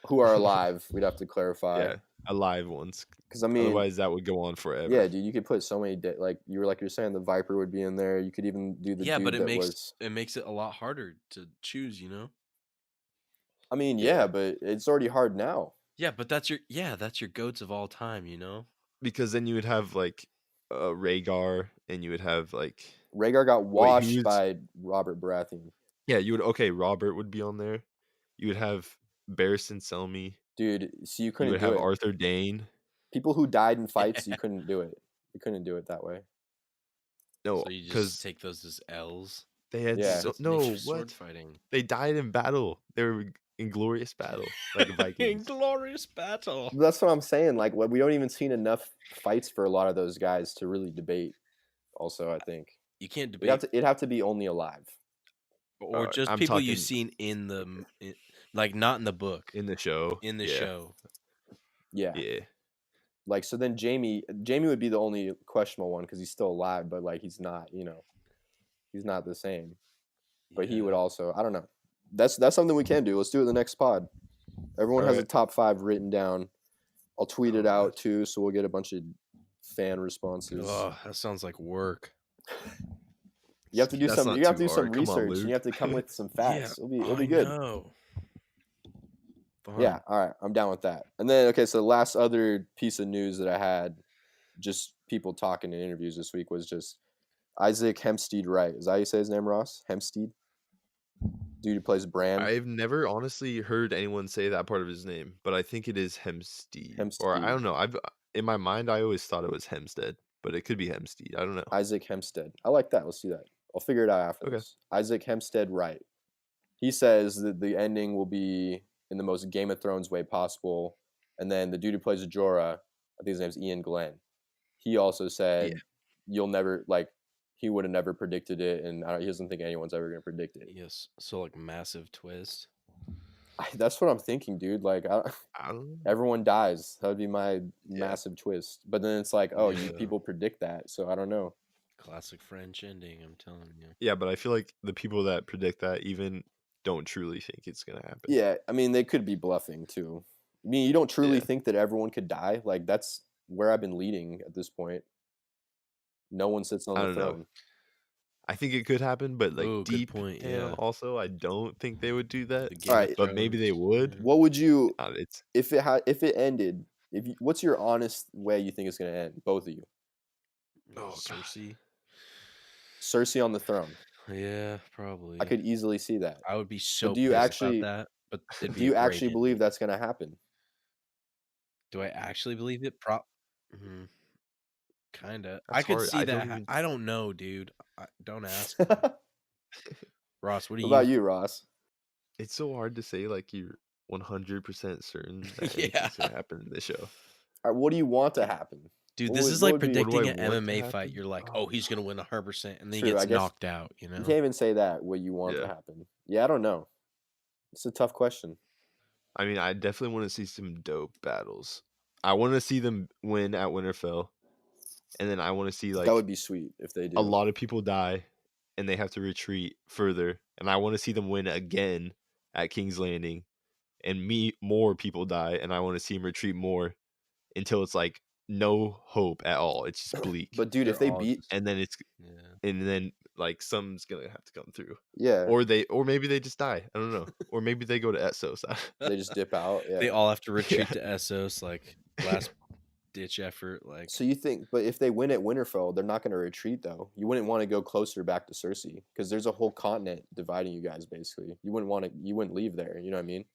Who are alive? We'd have to clarify. Yeah, alive ones. Because I mean, Otherwise, that would go on forever. yeah, dude, you could put so many like you're saying the Viper would be in there. You could even do the Yeah, dude but it that makes was. it makes it a lot harder to choose. I mean, yeah, but it's already hard now. Yeah, but that's your goats of all time. Because then you would have like Rhaegar, and you would have like Rhaegar got Wait, washed who's- by Robert Baratheon. yeah, you would okay. Robert would be on there. You would have Barristan Selmy. Dude, so you You couldn't would do have it. Arthur Dane. People who died in fights, you couldn't do it. You couldn't do it that way. No, So you just because take those as L's. they had Yeah. so, That's no nature sword what fighting. they died in battle. They were in glorious battle, like Vikings. Glorious battle. That's what I'm saying. Like, we don't even see enough fights for a lot of those guys to really debate. Also, I think You can't it'd debate, have to be only alive. or just I'm people talking you've seen like not in the book, in the show. in the Yeah, show. Yeah. Yeah, Like, so then Jamie would be the only questionable one because he's still alive, but like he's not. He's not the same. But he would Yeah. also. I don't know. That's something we can do. Let's do it in the next pod. Everyone has a Alright. top 5 written down. I'll tweet it Oh, out too, so we'll get a bunch of fan responses. Oh, that sounds like work. You have to do That's some. not You have to too do some hard. Come on, research. And Luke. you have to come with some facts. It'll be I good. know. Fun. Yeah. All right. I'm down with that. And then okay, so the last other piece of news that I had, just people talking in interviews this week, was just Isaac Hempstead Wright. Is that how you say his name, Ross? Hempstead? Dude who plays Bran. I've never honestly heard anyone say that part of his name, but I think it is Hempstead. Or I Hempstead. don't know. I've in my mind I always thought it was Hempstead, but it could be Hempstead. I don't know. Isaac Hempstead. I like that. Let's do that. I'll figure it out after Okay. this. Isaac Hempstead Wright. He says that the ending will be in the most Game of Thrones way possible. And then the dude who plays Jorah, I think his name's Ian Glenn. He also said you'll never he would have never predicted it, and he doesn't think anyone's ever going to predict it. Yes. So like massive twist. That's what I'm thinking, dude. Like, I don't know. everyone dies. That would be my massive twist. But then it's like, oh, you Yeah. people predict that, so I don't know. Classic French ending. I'm telling you. Yeah, but I feel like the people that predict that even don't truly think it's gonna happen. Yeah, I mean, they could be bluffing too. I mean, you don't truly Yeah. think that everyone could die. Like, that's where I've been leading at this point. No one sits on I the don't know. throne. I think it could happen, but like Ooh, good deep point, down, yeah. also I don't think they would do that. The Game of Alright. But maybe they Thrones, would. yeah. What would you, It's if it ended? What's your honest way you think it's gonna end? Both of you. Oh, God. Cersei. Cersei on the throne. Yeah, probably. I could easily see that. I would be so do you pissed actually- about that. But it'd Do be you a great actually believe ending. that's gonna happen? Do I actually believe it? Kinda. I That's could hard. see I that. don't even- I don't know, dude. Don't ask. What me. Ross, what do you? about you, Ross? it's so hard to say like you're 100% certain that Yeah. anything's gonna happen in the show. All right, what do you want to happen? Dude, What this would- is what like would be- predicting What an do I want to MMA fight. happen? You're like, Oh. oh, he's gonna win 100%, and then True, he I gets guess knocked out. You know? You can't even say that. What you want to Yeah. happen? Yeah, I don't know. It's a tough question. I mean, I definitely want to see some dope battles. I want to see them win at Winterfell, and then I want to see like That would be sweet if they do. a lot of people die, and they have to retreat further, and I want to see them win again at King's Landing, and more people die, and I want to see him retreat more until it's like no hope at all. It's just bleak. But dude, if They're they all beat, just- And then yeah. like something's gonna have to come through, yeah, or maybe they just die. I don't know, or maybe they go to Essos. they just dip out. Yeah. They all have to retreat Yeah. to Essos, like last ditch effort. Like So you think, but if they win at Winterfell, they're not going to retreat though. You wouldn't want to go closer back to Cersei because there's a whole continent dividing you guys. Basically, you wouldn't leave there. You know what I mean?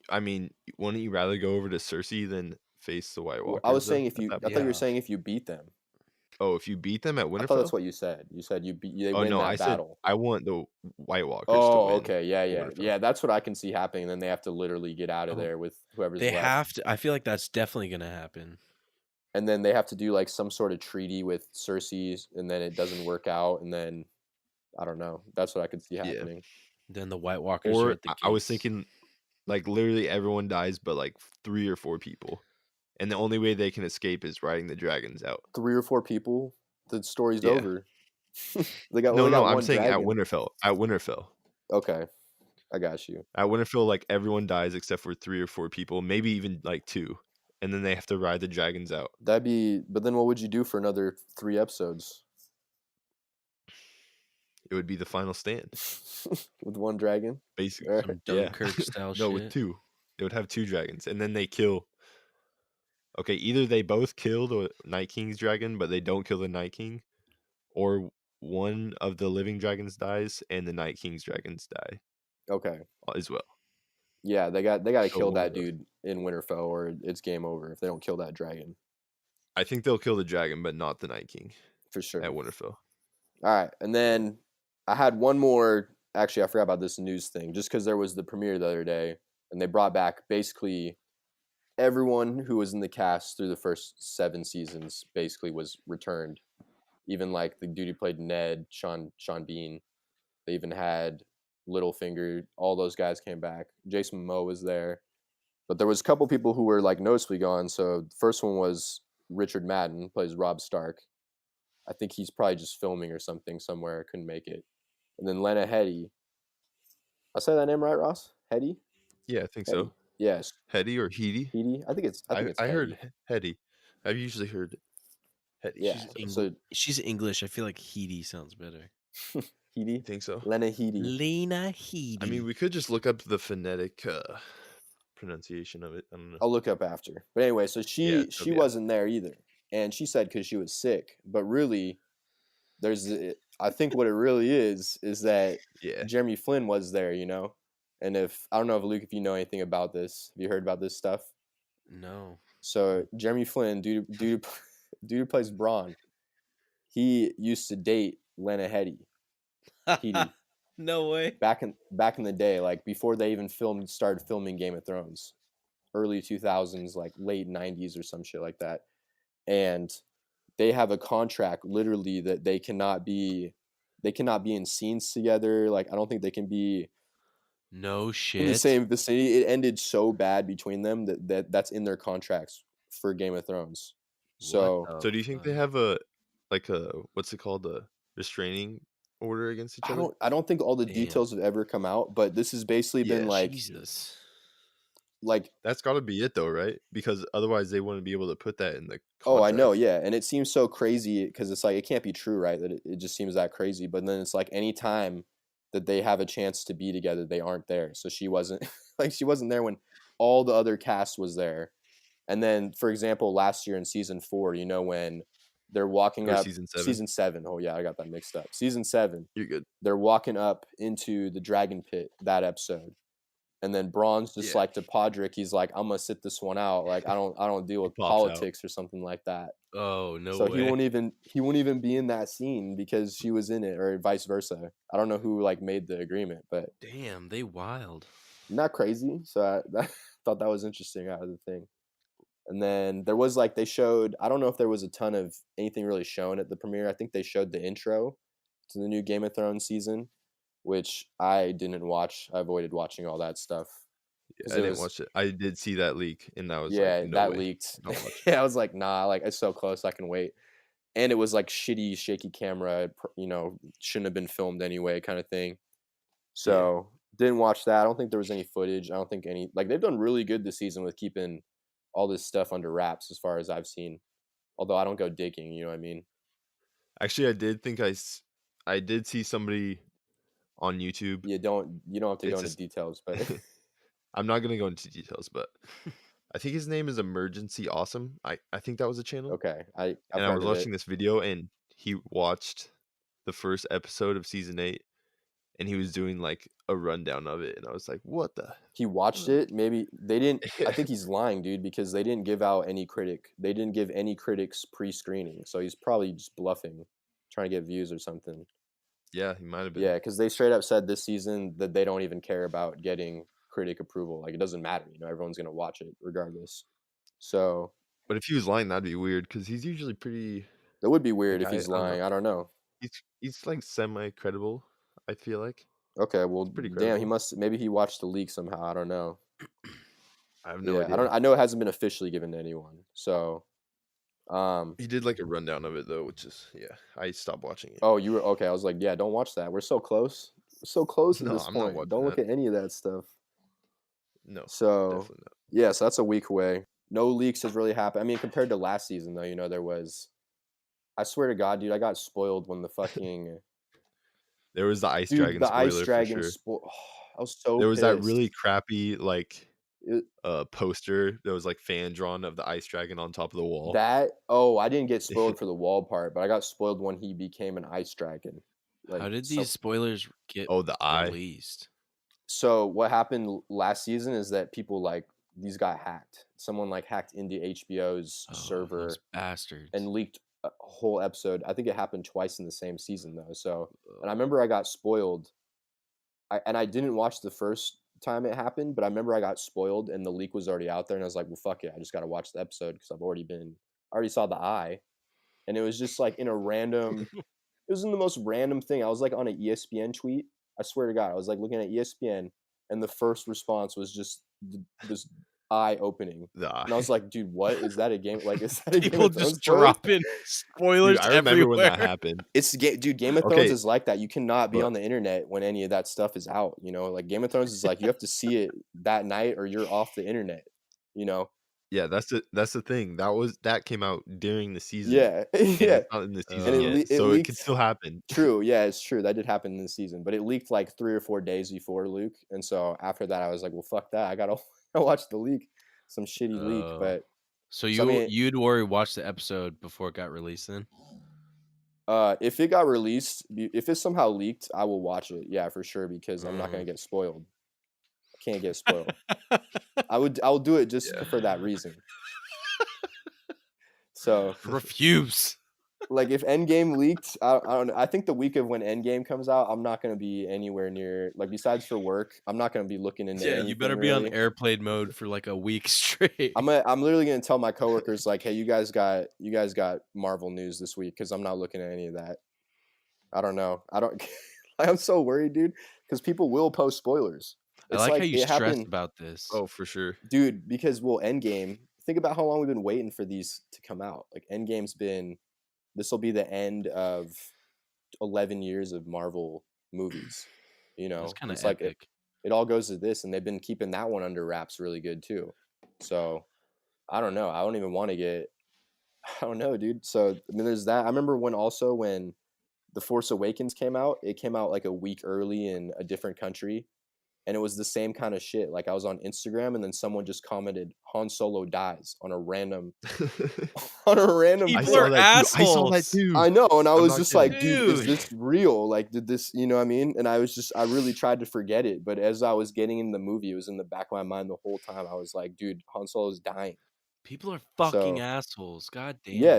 I mean, wouldn't you rather go over to Cersei than face the White Well, Walkers? I was though, saying if at you, that I thought you were Yeah. saying if you beat them. Oh, if you beat them at I thought Winterfell? that's what you said. You said they Oh win no, that I said battle. I want the White Walkers to Oh, win. okay, yeah, at yeah, Winterfell. yeah. That's what I can see happening. Then they have to literally get out of Oh, there with whoever's they left, have to. I feel like that's definitely gonna happen. and then they have to do like some sort of treaty with Cersei, and then it doesn't work out, and then I don't know. That's what I could see Yeah. happening. Then the White Walkers are Or at the I was gates. thinking like literally everyone dies but like 3 or 4 people. And the only way they can escape is riding the dragons out. 3 or 4 people, the story's Yeah. over. They got No, only got I'm one saying dragon. at Winterfell. At Winterfell. Okay, I got you. At Winterfell, like everyone dies except for 3 or 4 people, maybe even like 2. And then they have to ride the dragons out. That'd be. But then what would you do for another 3 episodes It would be the final stand. with one dragon? Basically. Right. Some Yeah. Dunkirk style No, shit. with 2. They would have 2 dragons. And then they kill. Okay, either they both kill the Night King's dragon, but they don't kill the Night King, or one of the living dragons dies and the Night King's dragons die Okay. as well. Yeah, they got to So kill one that of those. dude in Winterfell, or it's game over if they don't kill that dragon I think they'll kill the dragon, but not the Night King for sure. at Winterfell. All right, and then I had one more. Actually, I forgot about this news thing, just because there was the premiere the other day, and they brought back basically everyone who was in the cast through the first 7 seasons. Basically, was returned. Even like the dude who played Ned, Sean Bean. They even had Littlefinger. All those guys came back. Jason Momoa was there, but there was a couple people who were like noticeably gone. So the first one was Richard Madden, plays Robb Stark. I think he's probably just filming or something somewhere. Couldn't make it. And then Lena Headey. I say that name right, Ross? Headey? Yeah, I think Headey. so. Yes. Hetty or Heedy? Headey? I think it's I Headey. heard Hetty. I've usually heard Hetty. Yeah. So She's English. I feel like Heedy sounds better. I Headey? think so. Lena Headey. Lena Heedy. I mean, we could just look up the phonetic pronunciation of it. I don't know. I'll look up after. But anyway, so Yeah, she yeah. wasn't there either. And she said because she was sick. But really, I think what it really is that Yeah. Jeremy Flynn was there, you know? And I don't know if Luke, if you know anything about this, have you heard about this stuff? No. So Jeremy Flynn, dude who plays Bronn, he used to date Lena Headey No way. back in the day, like before they even started filming Game of Thrones, early 2000s, like late 90s or some shit like that. And they have a contract literally that they cannot be in scenes together. Like I don't think they can be No shit. in the same vicinity. It ended so bad between them that's in their contracts for Game of Thrones. So What the So do you think they fuck? have a what's it called, a restraining order against each other? I don't think all the Damn. details have ever come out, but this has basically been Yeah, like Jesus. That's got to be it though, right? Because otherwise they wouldn't be able to put that in the contract. oh, I know, yeah, and it seems so crazy because it's like it can't be true, right? That it just seems that crazy. But then it's like any time that they have a chance to be together, they aren't there. So she wasn't she wasn't there when all the other cast was there. And then, for example, last year in season 4, you know, when they're walking Or up season 7. Oh yeah, I got that mixed up. Season 7, You're good. they're walking up into the dragon pit that episode. And then Bronn's just Yeah. like to Podrick, he's like, I'm gonna sit this one out. Like I don't deal with pops out. politics or something like that. Oh no So way. he won't even be in that scene because she was in it, or vice versa. I don't know who like made the agreement, but Damn, they wild. not crazy. So I thought that was interesting out of the thing. And then there was like they showed. I don't know if there was a ton of anything really shown at the premiere. I think they showed the intro to the new Game of Thrones season, which I didn't watch. I avoided watching all that stuff. Yeah, 'Cause I it didn't was- watch it. I did see that leak, and I was yeah, like, no that way. leaked. Don't watch Yeah, I was like, nah, like it's so close, I can wait. And it was like shaky camera, you know, shouldn't have been filmed anyway, kind of thing. So Didn't watch that. I don't think there was any footage. I don't think any like they've done really good this season with keeping all this stuff under wraps as far as I've seen. Although I don't go digging, you know what I mean? Actually, I did think I did see somebody on YouTube. You don't have to go It's into just details, but I'm not gonna go into details, but I think his name is Emergency Awesome. I think that was a channel. okay. I've And I heard was of it. watching this video and he watched the first episode of season 8 and he was doing like a rundown of it and I was like, "What the?" He watched it. Maybe they didn't. I think he's lying, dude, because they didn't give out any critic. They didn't give any critics pre-screening, so he's probably just bluffing, trying to get views or something. Yeah, he might have been. Yeah, because they straight up said this season that they don't even care about getting critic approval. Like it doesn't matter, everyone's gonna watch it regardless. So But if he was lying, that'd be weird because he's usually pretty. that would be weird Like if he's I don't know. lying. I don't know. He's like semi credible. I feel like Okay, well, pretty damn, credible. maybe he watched the leak somehow. I don't know. I have no Yeah, idea. I know it hasn't been officially given to anyone. So, He did like a rundown of it though, which is I stopped watching it. oh, you were okay. I was like, yeah, don't watch that. We're so close. We're so close at No, this I'm not point. watching Don't look that. at any of that stuff. No, So, definitely not. yeah, so that's a week away. No leaks has really happened. I mean, compared to last season, though, there was. I swear to God, dude, I got spoiled when the fucking There was the Ice Dragon the spoiler ice dragon for sure. I was so There was that pissed. really crappy like It- poster that was like fan drawn of the Ice Dragon on top of the wall. I didn't get spoiled for the wall part, but I got spoiled when he became an ice dragon. How did so- these spoilers get Oh, the eye. released? So what happened last season is that people these got hacked. Someone hacked into HBO's Oh, server those bastards. and leaked a whole episode. I think it happened twice in the same season though. So, and I remember I got spoiled. I didn't watch the first time it happened, but I remember I got spoiled and the leak was already out there, and I was like, well, fuck it, I just got to watch the episode because I already saw the eye, and it was just in a random. It was in the most random thing. I was on an ESPN tweet. I swear to God, I was looking at ESPN, and the first response was just this eye opening. The eye. And I was like, dude, what is that a game? Is that a Game People of Thrones just spoiler? dropping spoilers Dude, I remember everywhere. when that happened. Dude, Game of Thrones Okay, is like that. You cannot be but- on the internet when any of that stuff is out. Game of Thrones is you have to see it that night or you're off the internet. Yeah, that's the thing. That came out during the season. Yeah, And yeah. it's not in the season And yet, it so it leaked. could still happen. True, yeah, it's true. That did happen in the season, but it leaked 3 or 4 days before Luke, and so after that, I was like, well, fuck that. I gotta watch the leak. Some shitty leak, Oh. but So I mean- you'd already watched the episode before it got released then? if it got released, if it's somehow leaked, I will watch it. Yeah, for sure, because I'm not gonna get spoiled. I can't get spoiled. I'll do it just for that reason. So Refuse. if Endgame leaked, I don't know. I think the week of when Endgame comes out, I'm not gonna be anywhere near besides for work. I'm not gonna be looking into. Yeah, you anything better be on really. airplane mode for a week straight. I'm literally gonna tell my coworkers hey, you guys got Marvel news this week because I'm not looking at any of that. I don't know. I don't. I'm so worried, dude, because people will post spoilers. I like how you it stressed happened, about this. Oh, for sure. dude. Because Endgame. Think about how long we've been waiting for these to come out. Endgame's been. This will be the end of 11 years of Marvel movies. That's kind of it's epic. it all goes to this, and they've been keeping that one under wraps really good too. So I don't know. I don't even want to get. I don't know, dude. So there's that. I remember when The Force Awakens came out. It came out a week early in a different country, and it was the same kind of shit. I was on Instagram, and then someone just commented, "Han Solo dies" on a random. People are assholes. I saw that too. I know, and I I'm was not just kidding. dude, is Dude. this real? Did this, you know what I mean? And I really tried to forget it, but as I was getting in the movie, it was in the back of my mind the whole time. I was like, dude, Han Solo's dying. People are fucking So- assholes. God damn. Yeah,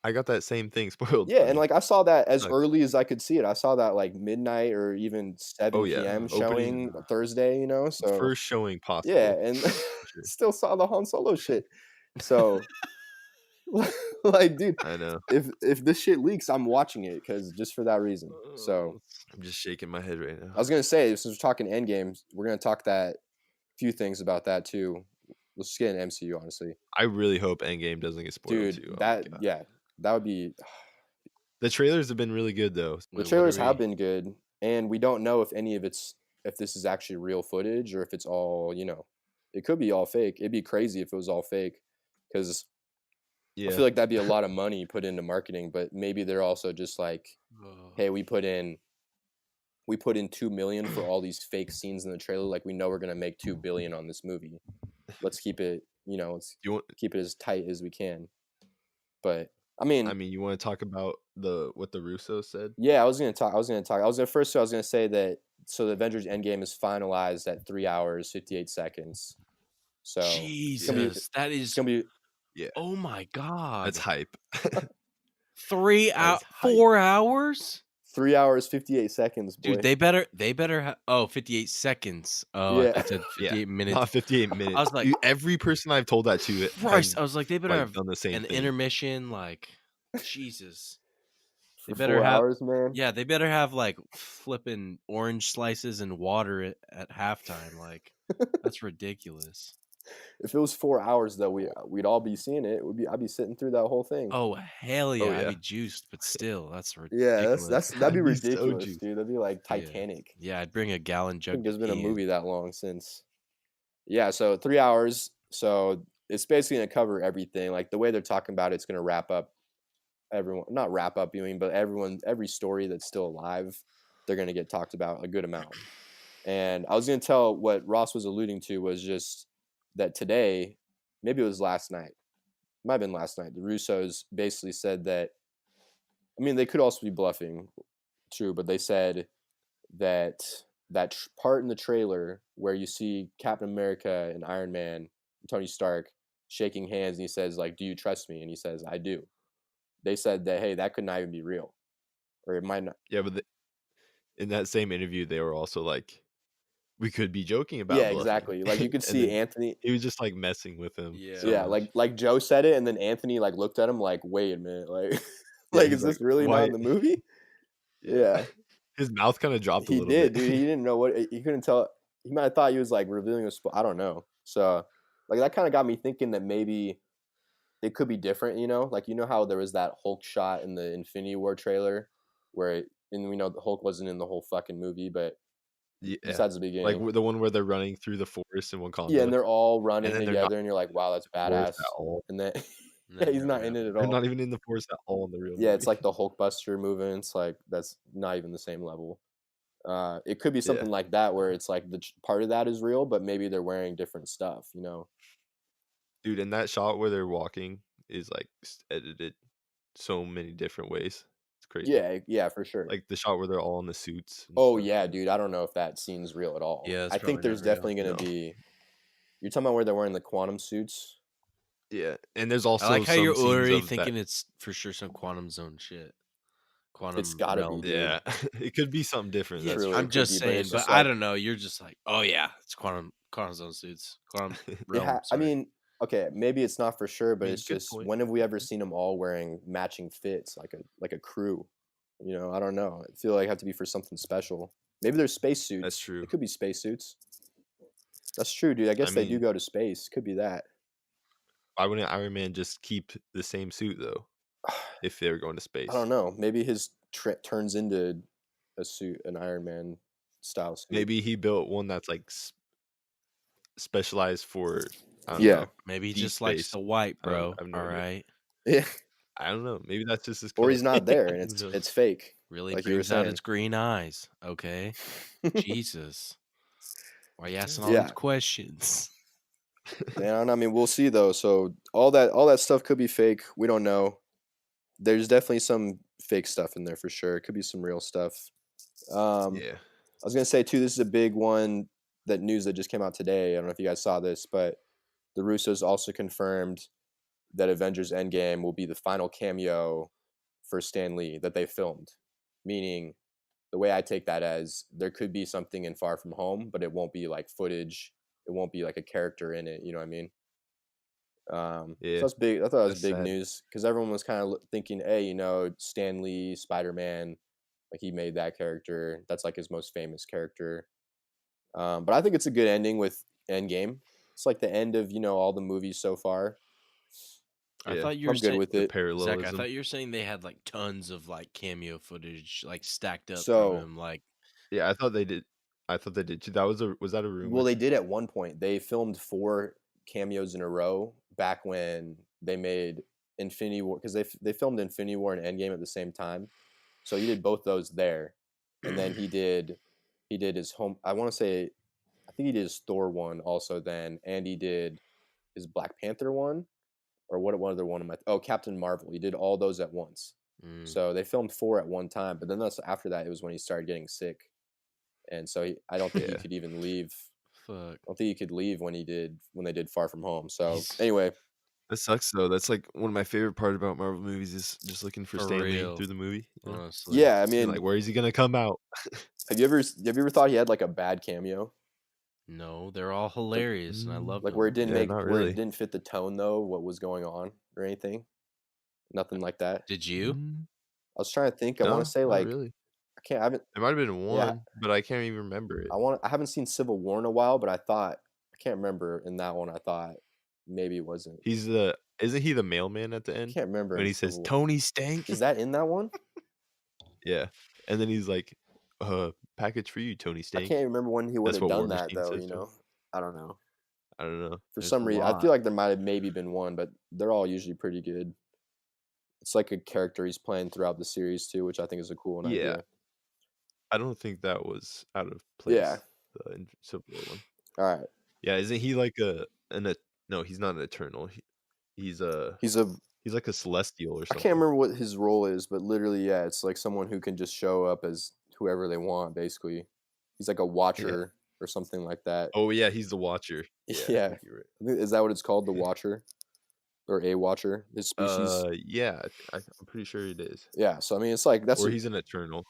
I got that same thing spoiled. Yeah, for and me. I saw that as Sucks. early as I could see it. I saw that midnight or even 7 Oh, yeah. p.m. Opening- showing Thursday, So First showing possible. yeah, and sure. still saw the Han Solo shit. So dude, I know. if this shit leaks, I'm watching it because just for that reason. So I'm just shaking my head right now. I was gonna say, since we're talking Endgame, we're gonna talk few things about that too. Let's just get an MCU, honestly, I really hope Endgame doesn't get spoiled dude. too. Oh my God. That would be. The trailers have been really good though. The Wait, what trailers are have we- been good, and we don't know if any of it's if this is actually real footage or if it's all, it could be all fake. It'd be crazy if it was all fake, because Yeah. I feel like that'd be a lot of money put into marketing. But maybe they're also just like, hey, we put in 2 million for all these fake scenes in the trailer. Like, we know we're gonna make 2 billion on this movie. Let's keep it, let's you want? keep it as tight as we can. But I mean, you want to talk about what the Russo said? yeah, I was gonna say that. So the Avengers Endgame is finalized at 3 hours 58 seconds. So Jesus, that it's is. gonna be Yeah, Oh my god, that's hype. 3 That hours, is hype. 4 hours. 3 hours 58 seconds, boy. Dude, they better have 58 seconds. Oh, Yeah. I said Yeah, 58 minutes. not 58 minutes. I was like, every person I've told that to Christ, has I was like, they better have done the same an thing. intermission, like, Jesus. For They better 4 have, hours, man. yeah, they better have like flipping orange slices and water at halftime. Like, that's ridiculous. If it was 4 hours though, we'd all be seeing it. I'd be sitting through that whole thing. Oh hell yeah, I'd yeah. be juiced, but still, that's Yeah, ridiculous. that'd be I'd be so ridiculous, juiced. dude. That'd be like Yeah. Titanic. Yeah, I'd bring a gallon I jug. think there's been a pee in. movie that long since. Yeah, so 3 hours. So it's basically gonna cover everything. Like, the way they're talking about it's gonna wrap up everyone, not wrap up, but every story that's still alive, they're gonna get talked about a good amount. And I was gonna tell what Ross was alluding to was just that today, maybe it was last night, might have been last night. The Russos basically said that, I mean, they could also be bluffing, true, but they said that part in the trailer where you see Captain America and Iron Man and Tony Stark shaking hands, and he says, like, "Do you trust me?" And he says, "I do." They said that, hey, that could not even be real, or it might not. Yeah, but in that same interview, they were also like, "We could be joking about." Yeah, bluffing." exactly. Like, you could And see then Anthony. he was just like messing with him. Yeah. so Yeah, much. like Joe said it, and then Anthony like looked at him like, "Wait a minute, like, Yeah, like, he's is this like, really not "Why?" in the movie?" Yeah. His mouth kind of dropped a He little did, bit. dude. He didn't know what he couldn't tell. He might have thought he was like revealing a I don't know. So, like, that kind of got me thinking that maybe it could be different. Like, how there was that Hulk shot in the Infinity War trailer, and we know the Hulk wasn't in the whole fucking movie, but Yeah, besides the like beginning, the one where they're running through the forest in Wakanda. yeah, and they're all running then they're together, not and you're like, wow, that's in the forest badass. at all. And then No, yeah, he's not no, in it at They're all. not even in the forest at all in the real movie. Yeah, it's like the Hulkbuster movement. It's like that's not even the same level. It could be something like that where it's like the part of that is real, but maybe they're wearing different stuff. Dude, and that shot where they're walking is like edited so many different ways. It's crazy. Yeah, for sure. Like the shot where they're all in the suits. and Oh stuff. yeah, dude. I don't know if that scene's real at all. Yeah, it's I think probably there's not real. definitely gonna No. be. You're talking about where they're wearing the quantum suits. Yeah, and there's also I like how you're some scenes already of thinking that. it's for sure some quantum zone shit. Quantum It's gotta be, realm. dude. Yeah, it could be something different. Yeah, That's Truly, true. I'm could just be, but saying, it's but just I like- don't know. You're just like, oh yeah, it's quantum zone suits, quantum realm. I sorry. mean, okay, maybe it's not for sure, but I mean, it's good just point. when have we ever seen them all wearing matching fits like a crew? I don't know. I feel like it have to be for something special. Maybe they're space suits. That's true. It could be space suits. That's true, dude. I guess they do mean- go to space. Could be that. Why wouldn't Iron Man just keep the same suit though? If they were going to space, I don't know. Maybe his turns into a suit, an Iron Man style suit. Maybe he built one that's like specialized for. I don't Yeah. know. Maybe he deep just likes space. the white, I don't- bro. I have no All idea. right, Yeah. I don't know. Maybe that's just his. Or he's color. not there and Who it's knows? it's fake. really Like you were brings out saying. its green eyes. Okay, Jesus, why you asking all Yeah. these questions? Man, I mean, we'll see though. So all that stuff could be fake. We don't know. There's definitely some fake stuff in there for sure. It could be some real stuff. Yeah. I was gonna say too, this is a big one. That news that just came out today. I don't know if you guys saw this, but the Russos also confirmed that Avengers Endgame will be the final cameo for Stan Lee that they filmed. Meaning, the way I take that as there could be something in Far From Home, but it won't be like footage. It won't be like a character in it. You know what I mean? Yeah. So that's big. I thought it was That's big sad. news because everyone was kind of thinking, hey, Stan Lee, Spider-Man, like he made that character. That's like his most famous character. But I think it's a good ending with Endgame. It's like the end of all the movies so far. I Yeah, thought you I'm were good saying, with The it. Zach, I parallelism. thought you were saying they had like tons of like cameo footage like stacked up So- from him. Like, Yeah, I thought they did. I thought they did too. Was that a rumor? Well, they did at one point. They filmed 4 cameos in a row back when they made Infinity War, because they filmed Infinity War and Endgame at the same time. So he did both those there, and then he did his home. I want to say, I think he did his Thor one also then, and he did his Black Panther one, or what other one am I? Oh, Captain Marvel. He did all those at once. So they filmed 4 at one time, but then after that it was when he started getting sick, and so I don't think he could even leave. Fuck. I don't think he could leave when they did Far From Home. So anyway, That sucks though. That's like one of my favorite part about Marvel movies is just looking for Stan Lee real. through the movie. you know? Honestly. yeah, I Being mean, like, where is he gonna come out? have you ever thought he had like a bad cameo, No, they're all hilarious, and I love like them. where it didn't Yeah, make not where really. it didn't fit the tone though, what was going on or anything? Nothing like that. Did you? I was trying to think. I No, want to say not like really. I haven't. There might have been one, Yeah. but I can't even remember it. I haven't seen Civil War in a while, but I can't remember in that one. I thought maybe it wasn't. Isn't he the mailman at the I end can't remember when in he says Civil War. Tony Stank? Is that in that one? Yeah, and then he's like, package for you, Tony I Stank. can't remember when he would That's have what done War that Machine though. says to him. I don't know. I don't know. For There's some a reason, I lot. feel like there might have maybe been one, but they're all usually pretty good. It's like a character he's playing throughout the series too, which I think is a cool idea. I don't think that was out of place. Yeah. The Civil War one. All right. Yeah, isn't he like no, he's not an Eternal. He's like a Celestial or I something. can't remember what his role is, but literally, yeah, it's like someone who can just show up as whoever they want, basically. He's like a watcher or something like that. Oh yeah, he's the Watcher. Yeah. I think you're right. Is that what it's called, the Watcher? Or a Watcher, his species? Yeah, I'm pretty sure it is. Yeah, so I mean, it's like that's. Or he's an Eternal,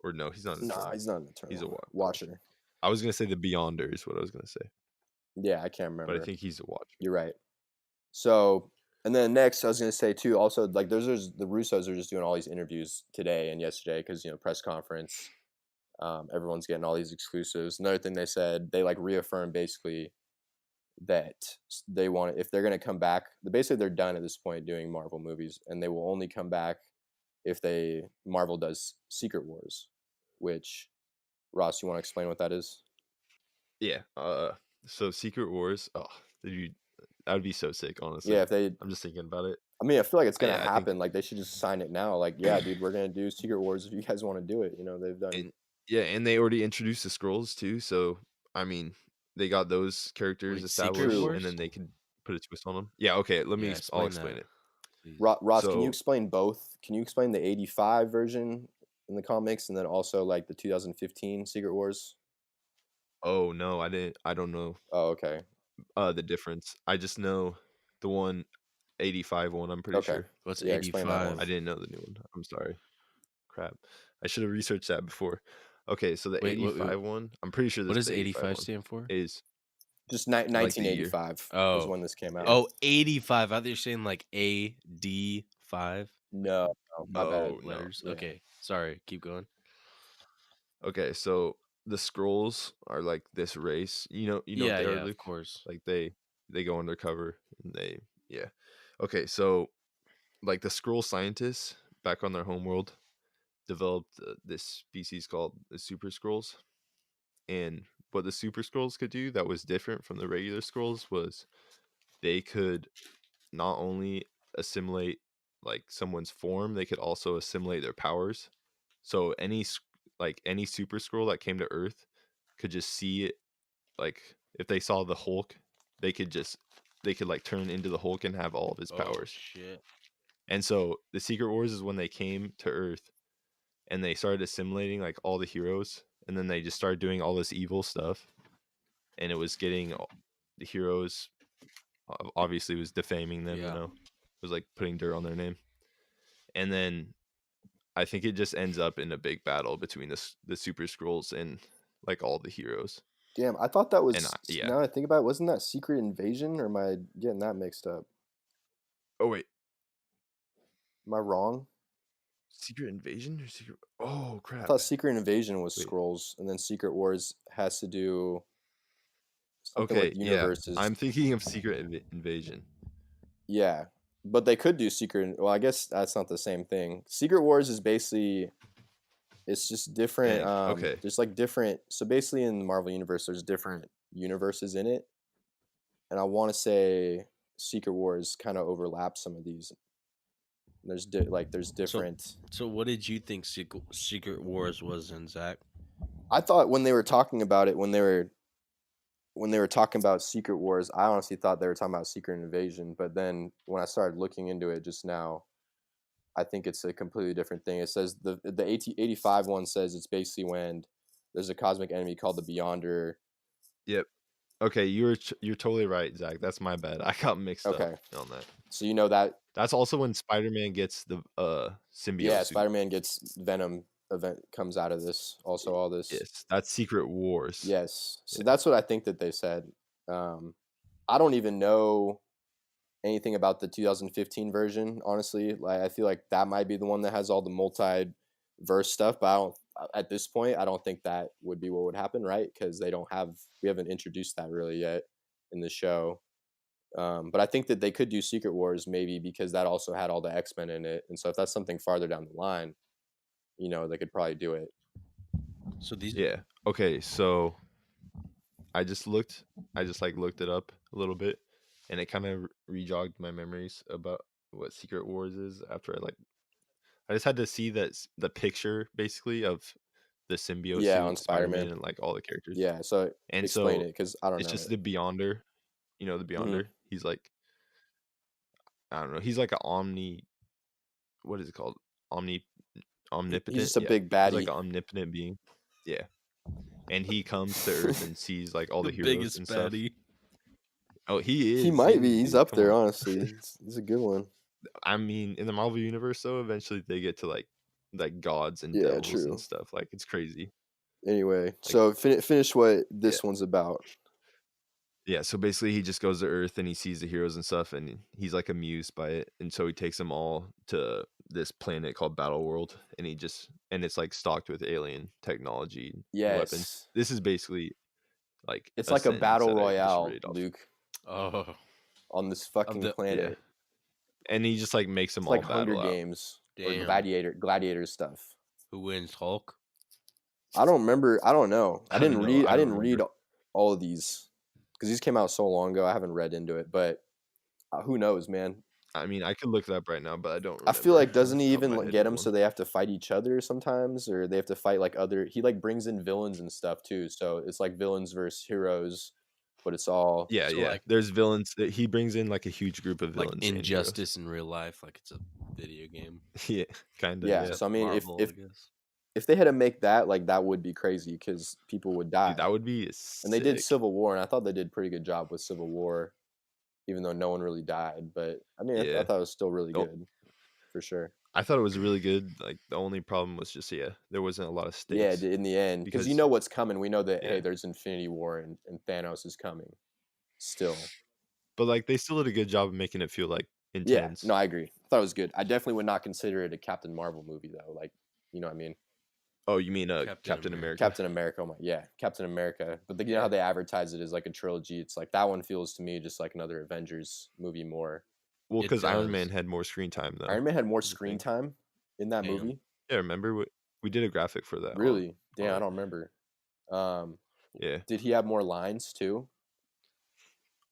or no, he's not. An Nah, Eternal. he's not an Eternal. He's a Watcher. I was gonna say the Beyonder is what I was gonna say, Yeah, I can't remember. but I think he's a Watcher. You're right. So, and then next, I was gonna say too. Also, like, there's the Russos are just doing all these interviews today and yesterday because press conference. Everyone's getting all these exclusives. Another thing they said, they like reaffirmed basically that they want, if they're gonna come back, basically they're done at this point doing Marvel movies, and they will only come back if Marvel does Secret Wars, which, Ross, you want to explain what that is? Yeah. So Secret Wars. Oh, that would be so sick, honestly. Yeah, if they. I'm just thinking about it. I mean, I feel like it's gonna I think- happen. Like, they should just sign it now. Like, yeah, dude, we're gonna do Secret Wars if you guys want to do it. They've done. And they already introduced the scrolls too. So I mean, they got those characters Wait, Secret established, Wars? and then they could put a twist on them. Yeah. Okay. I'll explain that, it. please. Ross, can you So- explain both? Can you explain the 85 version in the comics, and then also like the 2015 Secret Wars? Oh no, I didn't. I don't know Oh, okay. the difference. I just know the 85 one. I'm pretty Okay. sure. What's Yeah, explain that 85? one. I didn't know the new one. I'm sorry. Crap. I should have researched that before. Okay, so the Wait, 85 one. I'm pretty sure this What is does the 85 one, stand for? is Just the year. 1985 is Oh. when this came out. Oh, 85. I thought you were saying like AD5 no, my bad. Oh, no. letters. Yeah. Okay, sorry. Keep going. Okay, so the scrolls are like this race. You know Yeah, what they are, of Luke? course. Like they go undercover and yeah. Okay, so like the scroll scientists back on their homeworld developed this species called the super scrolls, and what the super scrolls could do that was different from the regular scrolls was they could not only assimilate like someone's form, they could also assimilate their powers. So any super scroll that came to Earth could just see it. Like if they saw the Hulk, they could like turn into the Hulk and have all of his powers. Oh, shit. And so the Secret Wars is when they came to Earth and they started assimilating like all the heroes, and then they just started doing all this evil stuff, and it was getting the heroes, obviously was defaming them. Yeah. It was like putting dirt on their name, and then I think it just ends up in a big battle between the super scrolls and like all the heroes. Damn, I thought that was. yeah. Now I think about it, wasn't that Secret Invasion, or am I getting that mixed up? Oh wait, Am I wrong? Secret Invasion or Secret? Oh I crap! thought Secret Invasion was Wait. scrolls, and then Secret Wars has to do something Okay, with universes. yeah, I'm thinking of Secret Invasion. Yeah, but they could do Secret. Well, I guess that's not the same thing. Secret Wars is basically It's just different. Dang, okay. There's like different. So basically, in the Marvel universe, there's different universes in it, and I want to say Secret Wars kind of overlaps some of these. There's there's different. So what did you think Secret Wars was in, Zach? I thought when they were talking about it, when they were talking about Secret Wars, I honestly thought they were talking about Secret Invasion. But then when I started looking into it just now, I think it's a completely different thing. It says the 85 one says it's basically when there's a cosmic enemy called the Beyonder. Yep. Okay, you're totally right, Zach. That's my bad. I got mixed up Okay. on that. So you know that That's also when Spider-Man gets the symbiote yeah, suit. Spider-Man gets Venom event comes out of this. Also all this. Yes, that's Secret Wars. Yes. So Yeah. that's what I think that they said. I don't even know anything about the 2015 version, honestly. Like I feel like that might be the one that has all the multi-verse stuff, but I don't at this point I don't think that would be what would happen, right? Because we haven't introduced that really yet in the show. But I think that they could do Secret Wars maybe because that also had all the X-Men in it. And so if that's something farther down the line, they could probably do it. So these Yeah. Okay, so I just looked it up a little bit, and it kind of rejogged my memories about what Secret Wars is after I just had to see the picture basically of the symbiote Yeah, suit on and Spider-Man. Spider-Man and like all the characters. Yeah, so And explain so it because I don't it's know just it. the Beyonder. You know the Beyonder? He's like, I don't know. He's like an what is it called? Omnipotent. He's just a Yeah. big He's like baddie. an omnipotent being. Yeah. And he comes to Earth and sees like all the, the heroes biggest and stuff. baddie. Oh, he is. He might be. He's dude, up come there, on. honestly. He's a good one. I mean, in the Marvel universe, though, eventually they get to like gods and Yeah, devils true. and stuff. Like it's crazy. Anyway, so finish what this Yeah. one's about. Yeah, so basically he just goes to Earth and he sees the heroes and stuff, and he's like amused by it, and so he takes them all to this planet called Battle World, and it's like stocked with alien technology and weapons. Yes. This is basically like It's a like a sentence battle that I just royale, read off. Luke, Oh, on this fucking the- planet. And he just like makes them It's all like Hunger battle out. Games or damn. gladiator stuff. Who wins, Hulk? I don't remember. I don't know. I didn't read. I didn't read remember. all of these because these came out so long ago. I haven't read into it, but who knows, man? I mean, I could look it up right now, but I don't. I feel remember like doesn't off he the top of even my head get them one. so they have to fight each other sometimes, or they have to fight like other? He like brings in villains and stuff too, so it's like villains versus heroes, but it's all Yeah, So, yeah. like- There's villains. He brings in like a huge group of Like villains. and heroes. Injustice in real life, like it's a video game. Yeah, kind of. yeah. Yeah. So I mean, Marvel, if I guess. if they had to make that, like that would be crazy because people would die. Dude, that would be And they did sick. Civil War, and I thought they did a pretty good job with Civil War, even though no one really died. But I mean, I Yeah. thought it was still really Oh. good, for sure. I thought it was really good. Like the only problem was just there wasn't a lot of stakes. Yeah, in the end, because you because- know what's coming. We know that hey, Yeah. there's Infinity War and Thanos is coming. Still, But like they still did a good job of making it feel like yeah. intense. No, I agree. I thought it was good. I definitely would not consider it a Captain Marvel movie though. Like, you know what I mean? Oh, you mean Captain Captain America. America? Captain America. Oh my, yeah, Captain America. But you know how they advertise it as like a trilogy. It's like that one feels to me just like another Avengers movie more. Well, It because Iron does. Man had more screen time though. Iron Man had more I screen think. time in that Damn. movie. Yeah, remember we did a graphic for that. Really? Damn, on I it. don't remember. Yeah, Did he have more lines too?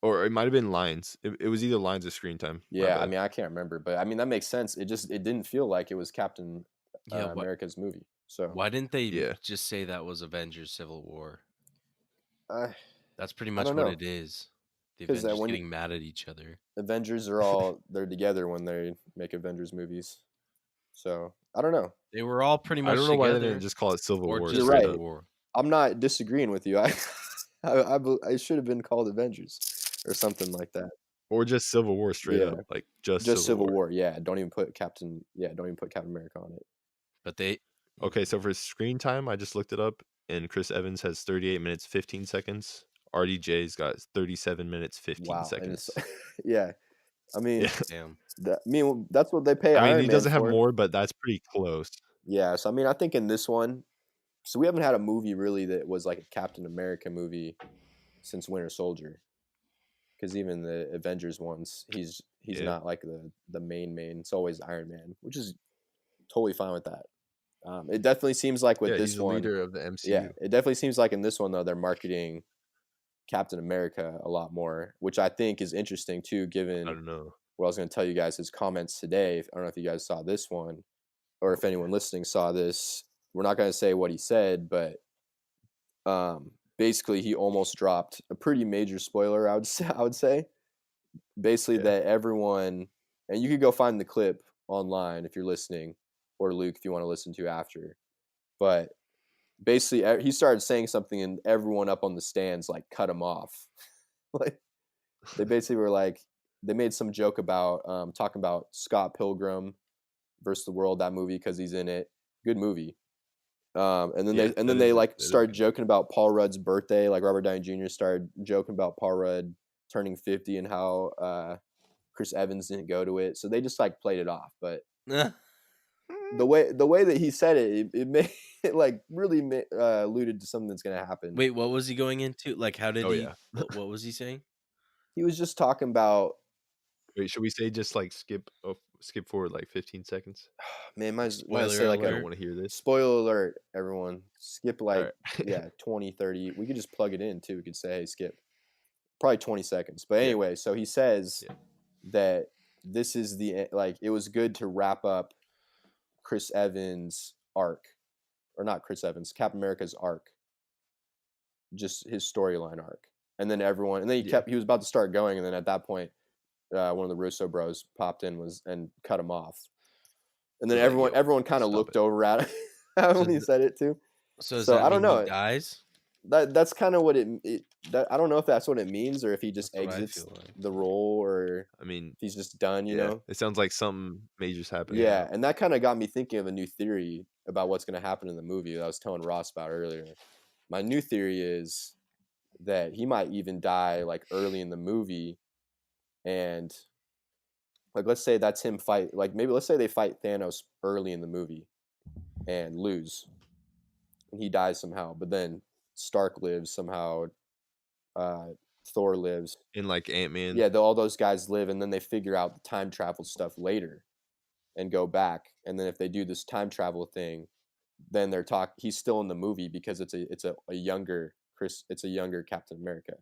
or it might have been lines. It was either lines or screen time. My Yeah, I bad. mean, I can't remember, but I mean that makes sense. It didn't feel like it was Captain Yeah, why- America's movie. So Why didn't they Yeah. just say that was Avengers Civil War? uh, That's pretty much don't what know. it is. The 'Cause, Avengers when you- getting mad at each other. Avengers are all they're together when they make Avengers movies. So I don't know. They were all pretty much I don't know why they together, didn't just call it Civil or War. just You're straight right. up. War. I'm not disagreeing with you. I should have been called Avengers or something like that. Or just Civil War straight Yeah. up, like just Civil War. Yeah, don't even put Captain. Yeah, don't even put Captain America on it. But they Okay, so for screen time, I just looked it up, and Chris Evans has 38 minutes 15 seconds. RDJ's got 37 minutes 15 Wow. And seconds. it's, yeah, I mean, Yeah. damn. that's what they pay. I mean, Iron he Man doesn't have for. more, but that's pretty close. Yeah, so I mean, I think in this one, so we haven't had a movie really that was like a Captain America movie since Winter Soldier. Because even the Avengers ones, he's Yeah. not like the main. It's always Iron Man, which is totally fine with that. It definitely seems like with Yeah, this he's the one, leader of the MCU. yeah, it definitely seems like in this one though they're marketing Captain America a lot more, which I think is interesting too, I given don't know. what I was going to tell you guys his comments today. I don't know if you guys saw this one or if anyone listening saw this. We're not going to say what he said, but basically he almost dropped a pretty major spoiler. I would say basically Yeah. that everyone, and you could go find the clip online if you're listening, or Luke if you want to listen to after. But basically, he started saying something, and everyone up on the stands like cut him off. Like they basically were like, they made some joke about talking about Scott Pilgrim versus the World, that movie, because he's in it. Good movie. And then Yeah, they that is started good. joking about Paul Rudd's birthday. Like Robert Downey Jr. started joking about Paul Rudd turning 50 and how Chris Evans didn't go to it. So they just like played it off. But the way that he said it made it like really alluded to something that's gonna happen. Wait, what was he going into? Like, how did Oh, he? yeah. What was he saying? He was just talking about, Wait, should we say just like skip forward like 15 seconds? man, might Spoiler say like I don't alert. want to hear this. spoiler alert, everyone. Skip like right. yeah, 20, 30. We could just plug it in too. We could say, hey, skip. Probably 20 seconds. But Yeah. anyway, so he says Yeah. that this is like it was good to wrap up Chris Evans' arc. Or not Chris Evans, Captain America's arc. Just his storyline arc. And then he was about to start going, and then at that point, one of the Russo bros popped in and cut him off. And then They're like, "Yo, everyone kind of stop looked it." over at him when he said it too. So does So that I don't mean know. he dies? That's kind of what I don't know if that's what it means, or if he just That's what I exits feel like. the role, or I mean, if he's just done, you know? it sounds like something major's happening. Yeah, and that kind of got me thinking of a new theory about what's going to happen in the movie that I was telling Ross about earlier. My new theory is that he might even die like early in the movie, and like let's say that's him fight, like maybe let's say they fight Thanos early in the movie and lose, and he dies somehow, but then Stark lives somehow, Thor lives. In like Ant-Man. Yeah, all those guys live, and then they figure out the time travel stuff later and go back. And then if they do this time travel thing, then he's still in the movie because it's a younger Captain America.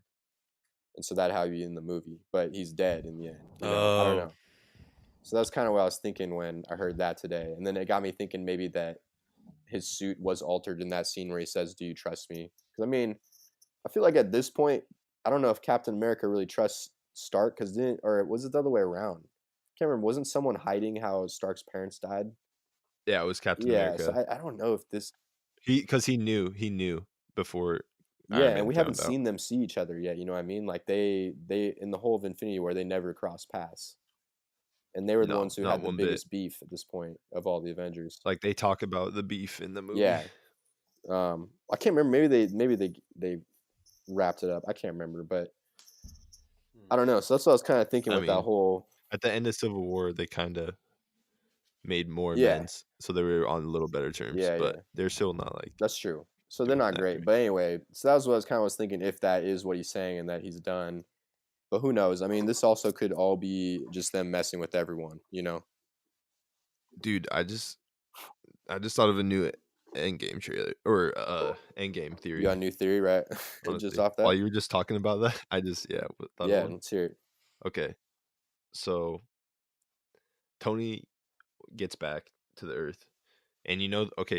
And so that's how he's in the movie, but he's dead in the end. You know? I don't know. So that's kind of what I was thinking when I heard that today. And then it got me thinking maybe that his suit was altered in that scene where he says, "Do you trust me?" Because I mean, I feel like at this point, I don't know if Captain America really trusts Stark, or was it the other way around? I can't remember. Wasn't someone hiding how Stark's parents died? Yeah, it was Captain Yeah, America. so I don't know if this. Because he knew before. Yeah, Iron Man and we haven't found out. seen them see each other yet. You know what I mean? Like they in the whole of Infinity War, they never crossed paths, and they were the No, ones who not had the one bit. biggest beef at this point of all the Avengers. Like they talk about the beef in the movie. Yeah, I can't remember. Maybe they wrapped it up. I can't remember, but I don't know. So that's what I was kind of thinking with that mean, whole. At the end of Civil War, they kind of made more Yeah. amends, so they were on a little better terms. Yeah, but yeah. they're still not like. That's true. So they're doing not that great. great. But anyway, so that was what I was kind of thinking, if that is what he's saying and that he's done. But who knows? I mean, this also could all be just them messing with everyone, you know? Dude, I just thought of a new Endgame trailer or Endgame theory. You got a new theory, right? Honestly. Just off that? While you were just talking about that, I just thought of Yeah, one. let's hear it. Okay, so Tony gets back to the Earth, and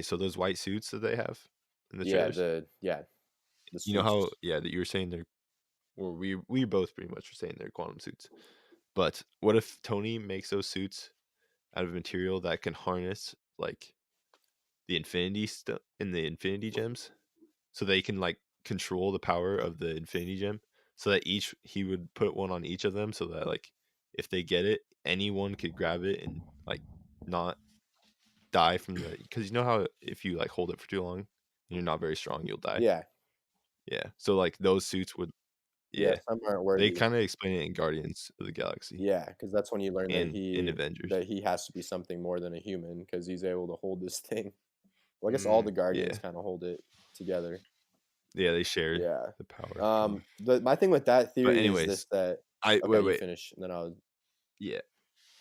so those white suits that they have in the Yeah, trailers. the You know how suits. that you were saying they're, or we both pretty much were saying they're quantum suits. But what if Tony makes those suits out of material that can harness like the infinity stuff in the infinity gems, so they can like control the power of the infinity gem, so that he would put one on each of them, so that like if they get it, anyone could grab it and like not die from the, because you know how if you like hold it for too long and you're not very strong, you'll die. Yeah. So like those suits would, Some aren't worthy. they kind of explain it in Guardians of the Galaxy. Yeah, because that's when you learn and in Avengers. that he has to be something more than a human, because he's able to hold this thing. Well, I guess all the Guardians kind of hold it together. Yeah, they share Yeah. the power. My thing with that theory anyways, is this, that you wait. Finish, and then I'll. Yeah.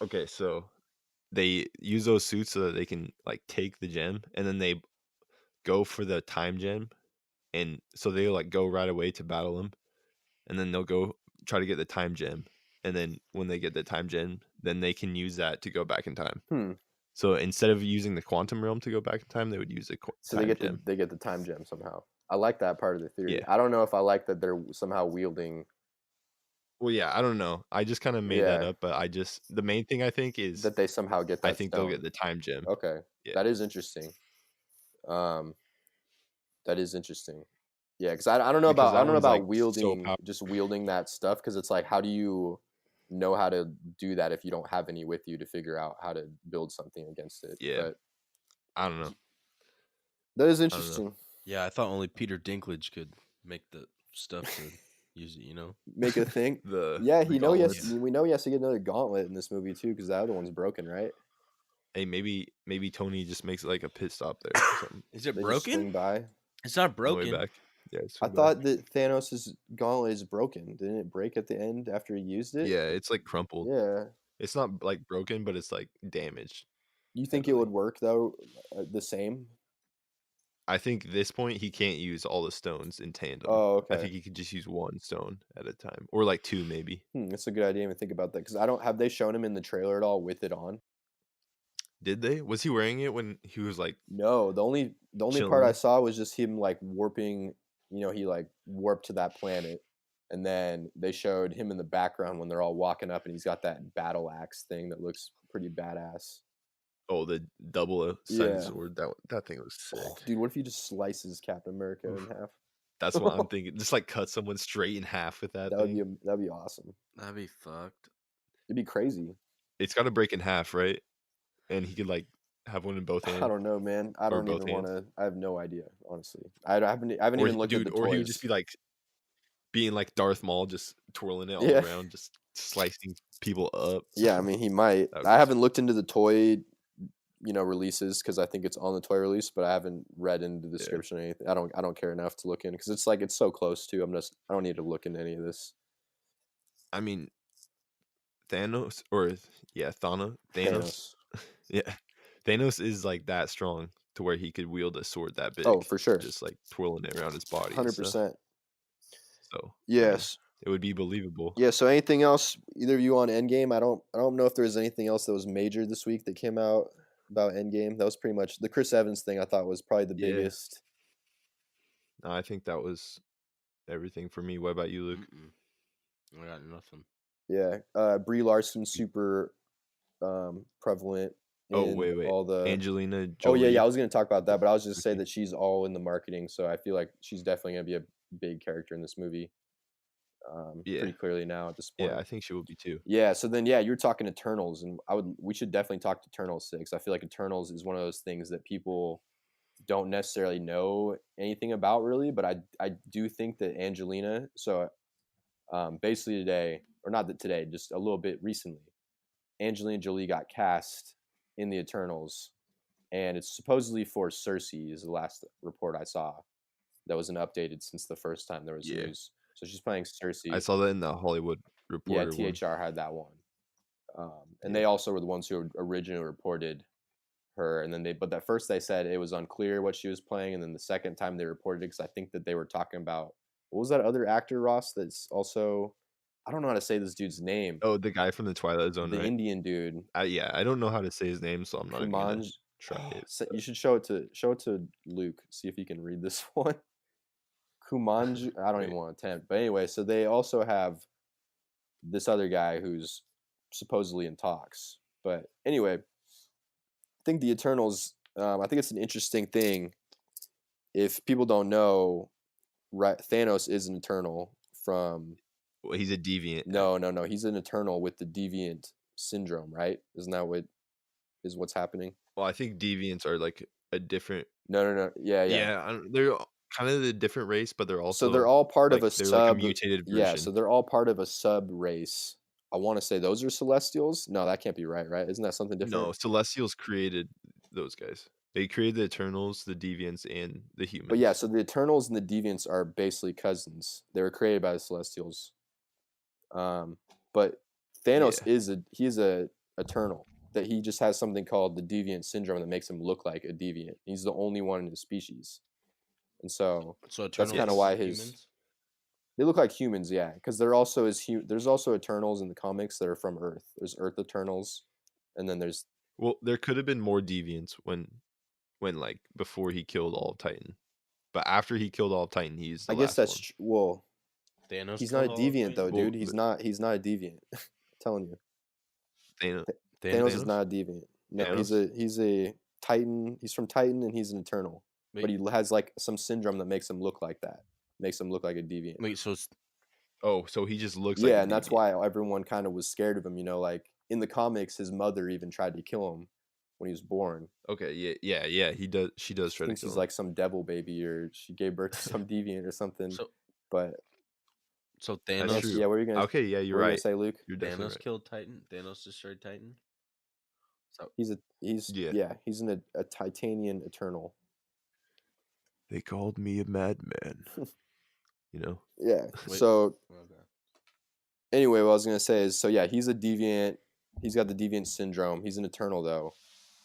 Okay, so they use those suits so that they can like take the gem, and then they go for the time gem, and so they like go right away to battle him, and then they'll go try to get the time gem, and then when they get the time gem, then they can use that to go back in time. Hmm. So instead of using the quantum realm to go back in time, they would use the So time they get gem. the time gem somehow. I like that part of the theory. Yeah. I don't know if I like that they're somehow wielding Well, yeah, I don't know. I just kind of made that Yeah. up, but the main thing I think is that they somehow get that I think they'll stone. get the time gem. Okay. Yeah. That is interesting. That is interesting. Yeah, because I don't know Because about that one's, like, so wielding powerful. just wielding that stuff because it's like how do you know how to do that if you don't have any with you to figure out how to build something against it? Yeah. But I don't know. that is know. interesting. Yeah, I thought only Peter Dinklage could make the stuff to use it. You know, Make a thing. The Yeah, the we know gauntlets. he has to get another gauntlet in this movie too because the other one's broken, right? Hey, maybe Tony just makes like a pit stop there or something is it They just swing broken? by. It's not on the way broken. back. Yeah, I swing back. thought that Thanos' gauntlet is broken. Didn't it break at the end after he used it? Yeah, it's like crumpled. Yeah. It's not like broken, but it's like damaged. You think it heavily. would work though, the same? I think at this point he can't use all the stones in tandem. Oh, I okay. think he could just use one stone at a time, or like two maybe. That's a good idea. I didn't even think about that because I don't have they shown him in the trailer at all with it on? Did they? Was he wearing it when he was like? No, the only Chilling part I there? saw was just him like warping. You know, he like warped to that planet, and then they showed him in the background when they're all walking up, and he's got that battle axe thing that looks pretty badass. Oh, the double-sided Yeah. sword. That thing was sick. Dude, what if he just slices Captain America in half? That's what I'm thinking. Just like cut someone straight in half with that That would thing. that'd be awesome. That'd be fucked. It'd be crazy. It's got to break in half, right? And he could like have one in both hands. I don't know, man. I Or don't both even want hands. to. I have no idea, honestly. I haven't Or even looked at the toys. or he would just be like being like Darth Maul, just twirling it all Yeah. around, just slicing people up. Yeah, I mean, he might. That would I be haven't looked into the toy, releases because I think it's on the toy release, but I haven't read into the description or anything. I don't care enough to look in because it's like it's so close to. I don't need to look into any of this. I mean, Thanos Thanos. Yeah, Thanos is like that strong to where he could wield a sword that big. Oh, for sure. Just like twirling it around his body. 100%. So I mean, Yes. it would be believable. Yeah. So anything else, either of you on Endgame? I don't know if there was anything else that was major this week that came out about Endgame. That was pretty much the Chris Evans thing. I thought was probably the Yeah. biggest. No, I think that was everything for me. What about you, Luke? I got nothing. Yeah. Brie Larson super prevalent. Oh in wait, all the Angelina Oh Jolie. yeah, I was gonna talk about that, but I was just say Okay. that she's all in the marketing, so I feel like she's definitely gonna be a big character in this movie. Yeah. Pretty clearly now at this point. Yeah, I think she will be too. Yeah, so then you're talking Eternals, and we should definitely talk Eternals 6. I feel like Eternals is one of those things that people don't necessarily know anything about really, but I do think that Angelina. So basically today, or not that today, just a little bit recently, Angelina Jolie got cast in the Eternals, and it's supposedly for Cersei is the last report I saw. That wasn't updated since the first time there was Yeah. news. So she's playing Cersei. I saw that in the Hollywood Yeah, Reporter one. THR had that one. And Yeah. they also were the ones who originally reported her. And then but at first they said it was unclear what she was playing. And then the second time they reported it, because I think that they were talking about, what was that other actor, Ross, that's also, I don't know how to say this dude's name. Oh, the guy from the Twilight Zone, The right? Indian dude. Yeah, I don't know how to say his name, so I'm not even gonna Kumanj. try it. You should show it to Luke, see if he can read this one. Kumanj. I don't even want to attempt. But anyway, so they also have this other guy who's supposedly in talks. But anyway, I think the Eternals, I think it's an interesting thing. If people don't know, right, Thanos is an Eternal from... Well, he's a deviant. No. He's an Eternal with the deviant syndrome, right? Isn't that what's happening? Well, I think deviants are like a different. No. Yeah. They're kind of a different race, but they're also So they're all part of like, a they're sub. like a mutated version. Yeah, so they're all part of a sub race. I want to say those are Celestials. No, that can't be right? Isn't that something different? No, Celestials created those guys. They created the Eternals, the Deviants, and the Humans. But yeah, so the Eternals and the Deviants are basically cousins. They were created by the Celestials. But Thanos is a Eternal. that he just has something called the deviant syndrome that makes him look like a deviant. He's the only one in his species, and so So that's Eternals kind of is why humans? they look like humans, yeah. Because there's also Eternals in the comics that are from Earth. There's Earth Eternals, and then there's Well, there could have been more deviants when like before he killed all of Titan, but after he killed all of Titan, he's the I guess last that's one. well, Thanos he's not a killed all of deviant though, Titan? Well, dude. He's not a deviant. I'm telling you, Thanos. Thanos is Thanos? not a deviant. No, Thanos? he's a Titan. He's from Titan, and he's an Eternal. But Wait, he has like some syndrome that makes him look like that. Makes him look like a deviant. wait, so Oh, so he just looks like Yeah, a and that's deviant. why everyone kind of was scared of him. You know, like in the comics, his mother even tried to kill him when he was born. Okay, yeah. He does. She does She try to thinks kill he's him. like some devil baby, or she gave birth to some deviant or something. so But That's Thanos true. yeah, what are you gonna? Okay, yeah, you're what were you right. gonna say, Luke? You're definitely Thanos right. killed Titan? Thanos destroyed Titan? So He's Yeah. he's a Titanian Eternal. They called me a madman. You know. Yeah. Wait. So okay. anyway, what I was gonna say is, so yeah, he's a deviant. He's got the deviant syndrome. He's an Eternal though,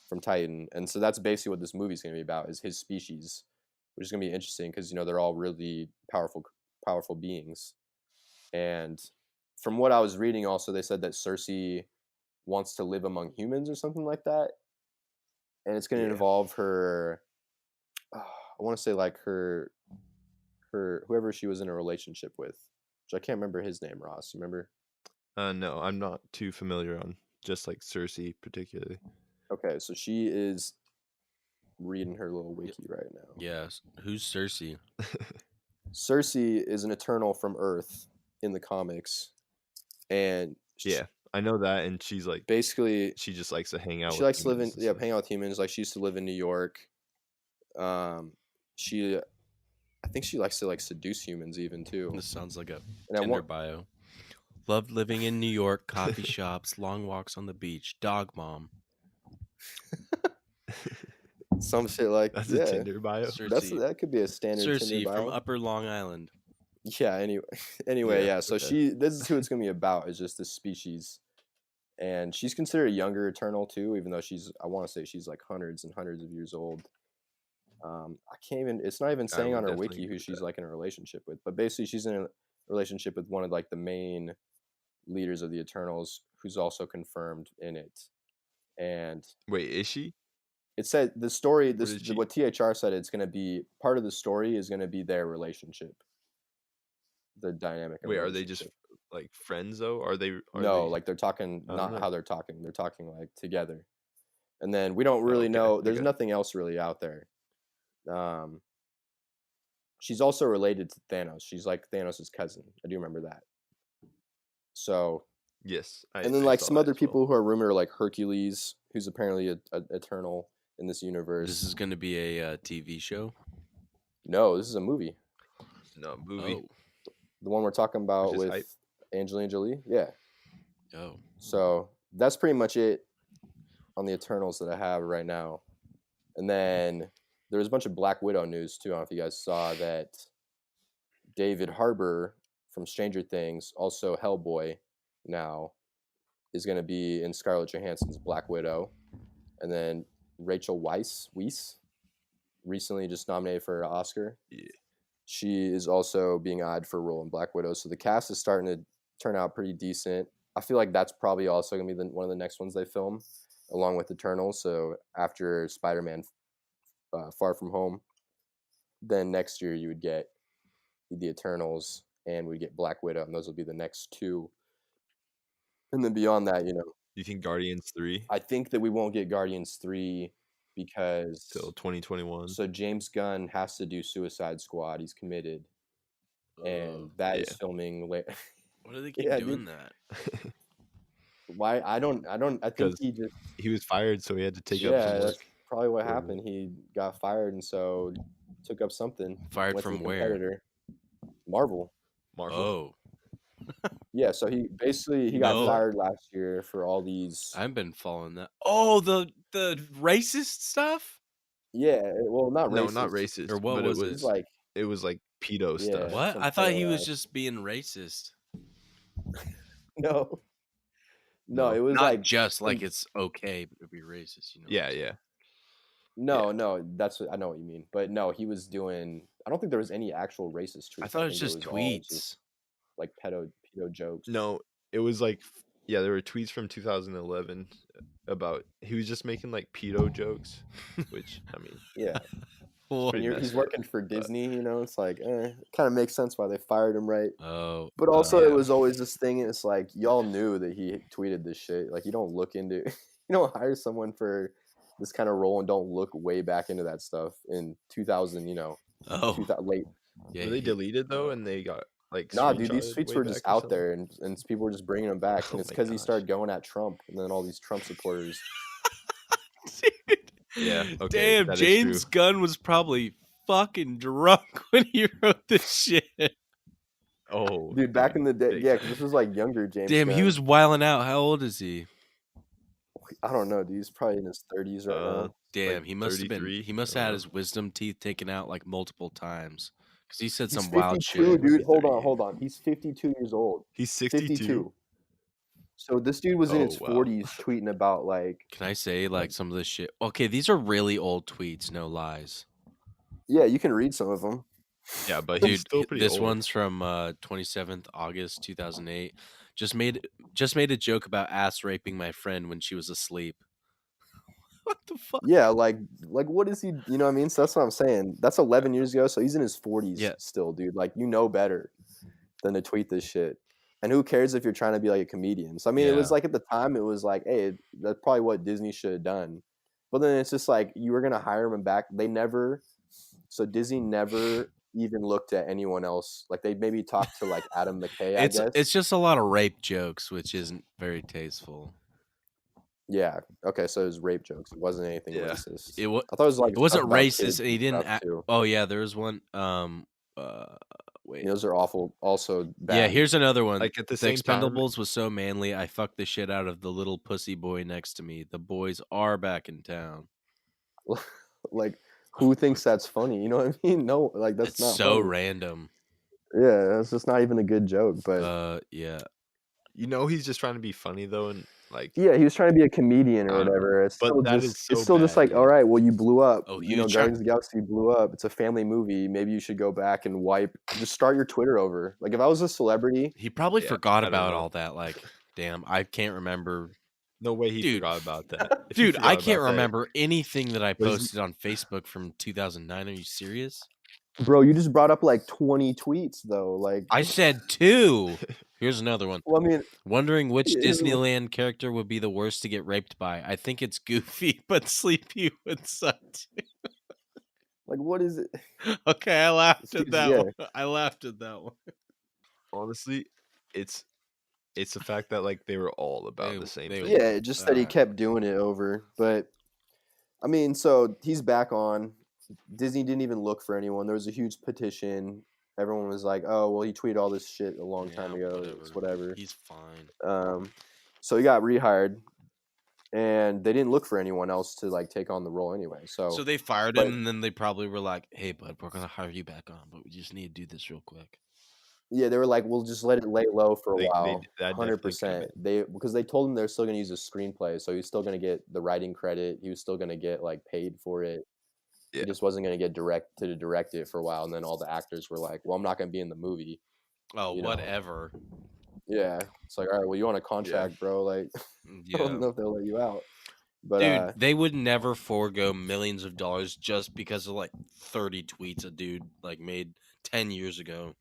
from Titan, and so that's basically what this movie's gonna be about, is his species, which is gonna be interesting because they're all really powerful beings. And from what I was reading, also they said that Cersei wants to live among humans or something like that, and it's gonna Yeah. involve her. I want to say like her whoever she was in a relationship with, which I can't remember his name. Ross, you remember? No, I'm not too familiar on just like Cersei particularly. Okay, so she is reading her little wiki right now. Yes. Who's Cersei? Cersei is an Eternal from Earth in the comics, and Yeah, I know that, and she's like basically she just likes to hang out. she with likes to live in humans and stuff. hang out with humans. Like she used to live in New York. I think she likes to like seduce humans even too. This sounds like a And I Tinder want bio. Loved living in New York, coffee shops, long walks on the beach, dog mom. some shit like That's yeah. a Tinder bio. Cersei. That could be a standard Cersei Tinder bio. from Upper Long Island. Yeah. Anyway, yeah. So okay. this is who it's gonna be about. Is just this species, and she's considered a younger Eternal too, even though I want to say she's like hundreds and hundreds of years old. I can't even. It's not even I saying would on her definitely wiki agree who with she's that. like in a relationship with, but basically she's in a relationship with one of like the main leaders of the Eternals, who's also confirmed in it. And Wait, is she? it said the story. is she? What THR said, it's going to be part of the story is going to be their relationship, the dynamic. Of Wait, are they just relationship. like friends though? Are they? No, like they're talking, I don't not know. how they're talking. They're talking like together. And then we don't really okay, know. There's okay. nothing else really out there. She's also related to Thanos. She's like Thanos' cousin. I do remember that. So, Yes, and then I like saw some that other as well. people who are rumored are like Hercules, who's apparently a Eternal in this universe. This is going to be a TV show. No, this is a movie. No movie. Oh. The one we're talking about is with hype. Angelina Jolie. Yeah. Oh. So that's pretty much it on the Eternals that I have right now. And then there was a bunch of Black Widow news too. I don't know if you guys saw that. David Harbour from Stranger Things, also Hellboy, now is going to be in Scarlett Johansson's Black Widow. And then Rachel Weisz, recently just nominated for an Oscar. Yeah. She is also being eyed for a role in Black Widow. So the cast is starting to turn out pretty decent. I feel like that's probably also going to be one of the next ones they film, along with Eternals. So after Spider-Man Far From Home, then next year you would get the Eternals and we get Black Widow, and those will be the next two. And then beyond that, You think Guardians 3 I think that we won't get Guardians 3 because till 2021? so James Gunn has to do Suicide Squad. He's committed, and that is yeah. filming late. Why do they keep Yeah, doing that? Why? I think Because he just he was fired, so he had to take up some that's work. probably what for a happened. He got fired, and so took up something. Fired went to from a where? competitor. Marvel. Marvel. Oh. Yeah, so he got No. fired last year for all these. I've been following that. Oh, the racist stuff? Yeah, well, not No, racist. not racist. Or what but was it it? was like it was like pedo Yeah. stuff. What? some I thought he pedo was ass. just being racist. No. No, it was not like just like it's okay to be racist. You know? Yeah, yeah. no. That's what I know what you mean, but no, he was doing. I don't think there was any actual racist tweets. I thought it was think just all tweets. just like pedo jokes. No, it was like yeah, there were tweets from 2011 about he was just making like pedo jokes, which I mean, Yeah, Well, pretty he's messed working up, for but- Disney. It's like kind of makes sense why they fired him, right? oh, But also, yeah. it was always this thing. It's like y'all knew that he tweeted this shit. Like you don't look into, you don't hire someone for this kind of role and don't look way back into that stuff in 2000. oh, 2000, late. yeah. Were they deleted though, and they got like Nah, dude, these screenshotted tweets way were just back or out something? there, and people were just bringing them back, and Oh it's my because he gosh. started going at Trump, and then all these Trump supporters. Dude. Yeah, okay, Damn, that is James true. Gunn was probably fucking drunk when he wrote this shit. Oh, Dude, back in the day, big yeah, time. because this was like younger James. Damn, he Gunn. was wilding out. How old is he? I don't know, dude. He's probably in his 30s right now. Damn, Like he must have been. 33, He must I have had don't his wisdom teeth taken out like multiple times because he said He's some wild 52, shit. Might dude. be Hold 38. on. He's 52 years old. He's 62. So this dude was in Oh, his wow. 40s tweeting about like, Can I say like some of this shit? Okay, these are really old tweets. No lies. yeah, you can read some of them. Yeah, but he's Dude, still pretty this old. one's from 27th August 2008. Just made a joke about ass raping my friend when she was asleep. What the fuck? Yeah, like what is he? You know what I mean? So that's what I'm saying. That's 11 years ago. So he's in his 40s Yeah. still, dude. Like you know better than to tweet this shit. And who cares if you're trying to be like a comedian? So I mean, it was Yeah. like at the time, it was like, hey, that's probably what Disney should have done. But then it's just like you were gonna hire him back. They never. So Disney never even looked at anyone else. Like they maybe talked to like Adam McKay, I guess. It's just a lot of rape jokes, which isn't very tasteful. Yeah. Okay. So it was rape jokes. It wasn't anything Yeah. racist. It was. I thought it was like It wasn't stuff about racist, kids and he didn't. stuff, too. Oh yeah, there was one. Wait. Those are awful. Also bad. Yeah, here's another one. Like at the The same time, Expendables was so manly, I fucked the shit out of the little pussy boy next to me. The boys are back in town. Like who thinks that's funny? You know what I mean? No, like that's It's not so funny. random. Yeah, that's just not even a good joke. But Yeah. you know, he's just trying to be funny though, and like yeah, he was trying to be a comedian I or don't know. whatever. It's But still that just is so it's still just bad, like, dude. all right, well you blew up. Oh, You know, huge Guardians of the Galaxy blew up. It's a family movie. Maybe you should go back and just start your Twitter over. Like if I was a celebrity, He probably Yeah, forgot I don't about know. all that. Like, damn, I can't remember. No way he Dude. forgot about that. If he Dude, I forgot can't about that, remember anything that I Was- posted on Facebook from 2009. Are you serious? bro, you just brought up like 20 tweets though. Like I said 2. Here's another one. well, I mean, Wondering which Here's one. Disneyland character would be the worst to get raped by. I think it's Goofy, but Sleepy would suck too. like what is it? Okay, I laughed at Dude, that yeah. one. I laughed at that one. honestly, it's the fact that like they were all about the same they thing. Yeah, just that he Uh, kept doing it over. But I mean, so he's back on. Disney didn't even look for anyone. There was a huge petition. Everyone was like, "Oh, well, he tweeted all this shit a long time yeah, ago. It's whatever." He's fine. So he got rehired, and they didn't look for anyone else to like take on the role anyway. So, So they fired but- him, and then they probably were like, "Hey, bud, we're gonna hire you back on, but we just need to do this real quick." yeah, they were like, "We'll just let it lay low for a They- while." that definitely could've 100%. Because they told him they're still going to use a screenplay, so he's still going to get the writing credit. He was still going to get like paid for it. Yeah. He just wasn't going to get to direct it for a while. And then all the actors were like, "Well, I'm not going to be in the movie." Oh, You know. whatever. Yeah, it's like, all right, well, you want a contract, bro? Like, I don't Yeah. know if they'll let you out. But Dude, they would never forego millions of dollars just because of like 30 tweets a dude like made 10 years ago.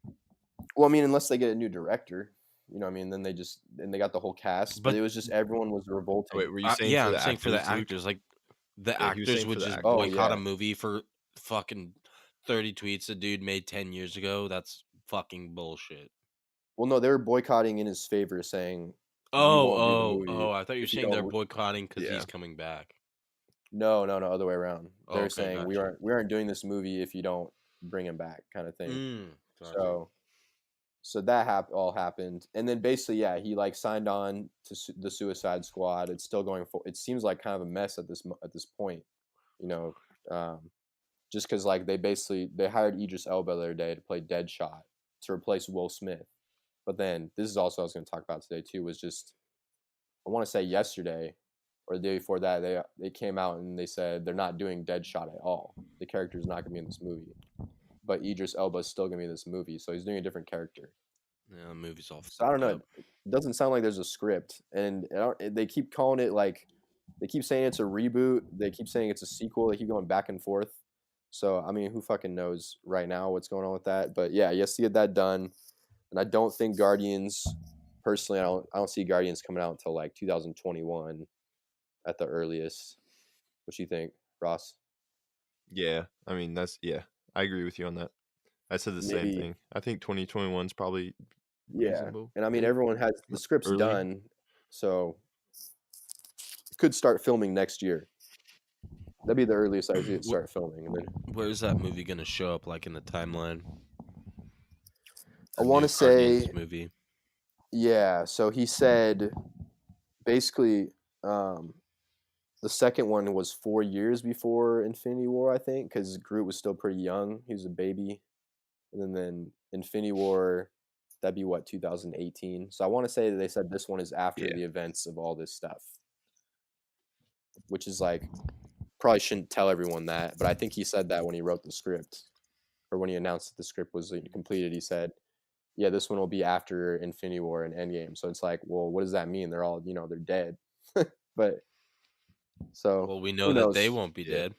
well, I mean, unless they get a new director, you know, what I mean, then they got the whole cast. But But- it was just everyone was revolting. Wait, were you saying Yeah, for I'm the saying for the actors, Luke? actors. Like, the Yeah, he was actors saying would for the just actors. Oh, boycott yeah. a movie for fucking 30 tweets a dude made 10 years ago. That's fucking bullshit. Well, no, they were boycotting in his favor, saying, won't do the movie I thought you were if you saying they're don't- boycotting because Yeah. he's coming back. no, other way around. Oh, They're okay, saying we gotcha. aren't doing this movie if you don't bring him back, kind of thing. Gotcha. So that all happened, and then basically, yeah, he like signed on to the Suicide Squad. It's still going for. It seems like kind of a mess at this point, you know, just because like they hired Idris Elba the other day to play Deadshot to replace Will Smith, but then this is also what I was going to talk about today too, was just I want to say yesterday or the day before that, they came out and they said they're not doing Deadshot at all. The character's not gonna be in this movie, but Idris Elba is still gonna be in this movie, so he's doing a different character. Yeah, the movie's all So I don't fucked know. up. It doesn't sound like there's a script, and they keep calling it like they keep saying it's a reboot. They keep saying it's a sequel. They keep going back and forth. So I mean, who fucking knows right now what's going on with that? But yeah, yes, to get that done. And I don't think Guardians. Personally, I don't see Guardians coming out until like 2021 at the earliest. What you think, Ross? Yeah, I mean I agree with you on that. I said the same Maybe, thing. I think 2021 is probably yeah. reasonable. And I mean, everyone has the script's Early. done, so it could start filming next year. That'd be the earliest I see it start filming. And then Where's that movie gonna show up like in the timeline? I The want new to say, Guardians movie. yeah. So he said, basically, the second one was 4 years before Infinity War, I think, because Groot was still pretty young. He was a baby, and then Infinity War, that'd be what 2018. So I want to say that they said this one is after Yeah. the events of all this stuff, which is like probably shouldn't tell everyone that, but I think he said that when he wrote the script, or when he announced that the script was completed. He said, "Yeah, this one will be after Infinity War and Endgame." So it's like, well, what does that mean? They're all, they're dead. But so Well, we who know that they knows? won't be Yeah.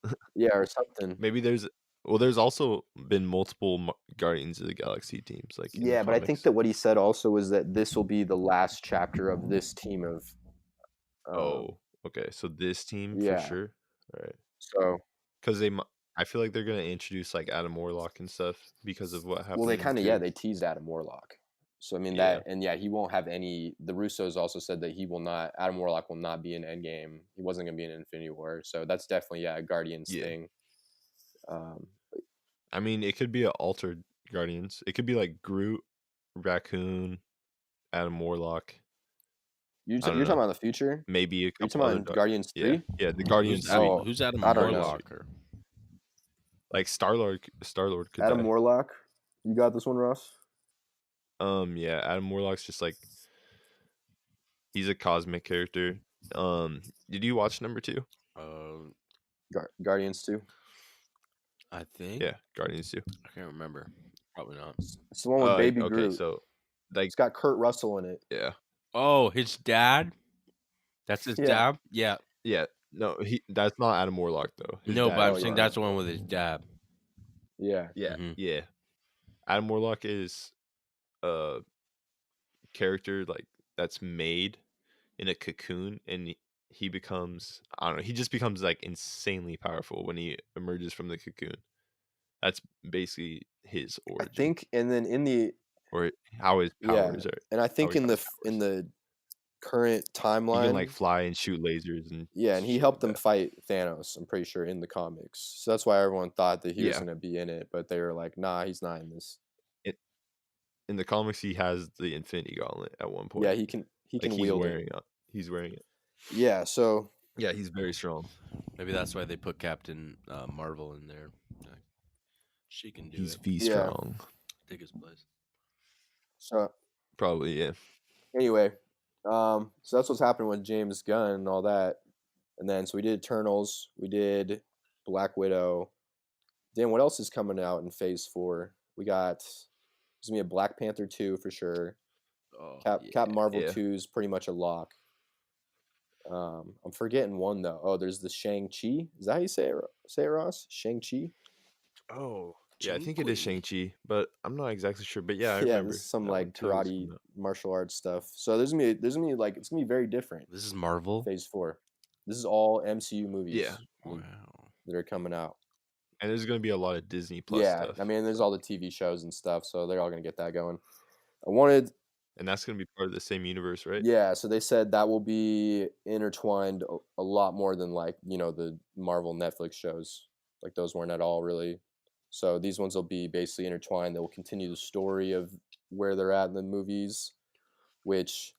dead. Yeah, or something. Maybe there's also been multiple Guardians of the Galaxy teams like in the Yeah, but I think comics. that what he said also was that this will be the last chapter of this team of. Oh, okay. So this team for Yeah. sure. All right. So Because I feel like they're gonna introduce like Adam Warlock and stuff because of what happened. well, they in kind of 2. they teased Adam Warlock. So I mean Yeah. that, and yeah, he won't have any. The Russos also said that he will not. Adam Warlock will not be in Endgame. He wasn't gonna be in Infinity War. So that's definitely a Guardians Yeah. thing. Um, I mean, it could be an altered Guardians. It could be like Groot, Raccoon, Adam Warlock. you're I don't talking know. about the future? Maybe a You're couple talking other about Guardians yeah, 3? yeah, the Guardians Who's 3. Oh, Who's Adam I don't know. Warlock? Or Like Star-Lord could Adam die. Warlock. You got this one, Ross? Yeah, Adam Warlock's just like he's a cosmic character. Did you watch number 2? Guardians 2. I think. Yeah, Guardians 2. I can't remember. Probably not. It's the one with Baby okay, Groot. so like It's got Kurt Russell in it. yeah. Oh, his dad. That's his Yeah. dad. Yeah. Yeah, no, that's not Adam Warlock though. His No, dad but I'm is saying Ryan. that's the one with his dad. Yeah. Yeah, Mhm. yeah. Adam Warlock is a character like that's made in a cocoon, and he becomes I don't know. He just becomes like insanely powerful when he emerges from the cocoon. That's basically his I origin, think, and then in the or how his yeah, powers are. and I think he in got the his powers. current He can timeline, like fly and shoot lasers and yeah, and he shit helped like them that. fight Thanos. I'm pretty sure in the comics, so that's why everyone thought that he was Yeah. gonna be in it, but they were like, nah, he's not in this. In the comics, he has the Infinity Gauntlet at one point. Yeah, he can like he's wield wearing it. it. He's wearing it. Yeah, so Yeah, he's very strong. Maybe that's why they put Captain Marvel in there. Like, she can do He's it. V Yeah. strong. Take his place. so Probably, yeah. anyway, so that's what's happening with James Gunn and all that, and then so we did Eternals, we did Black Widow. Dan, what else is coming out in Phase 4? We got there's gonna be a Black Panther 2 for sure. Oh, Captain Marvel yeah. 2 is pretty much a lock. I'm forgetting one though. Oh, there's the Shang-Chi. Is that how you say it, Ross? Shang-Chi? Oh, yeah, I think it is Shang-Chi, but I'm not exactly sure. But yeah, I Yeah, remember. this is some that like one too is karate coming out. martial arts stuff. So there's gonna be like it's gonna be very different. This is Marvel. Phase 4. This is all MCU movies Yeah. Wow. that are coming out. And there's gonna be a lot of Disney Plus Yeah, stuff. I mean, there's all the TV shows and stuff, so they're all gonna get that going. I wanted, and that's gonna be part of the same universe, right? yeah. So they said that will be intertwined a lot more than like the Marvel Netflix shows. Like those weren't at all really. So these ones will be basically intertwined. They will continue the story of where they're at in the movies, which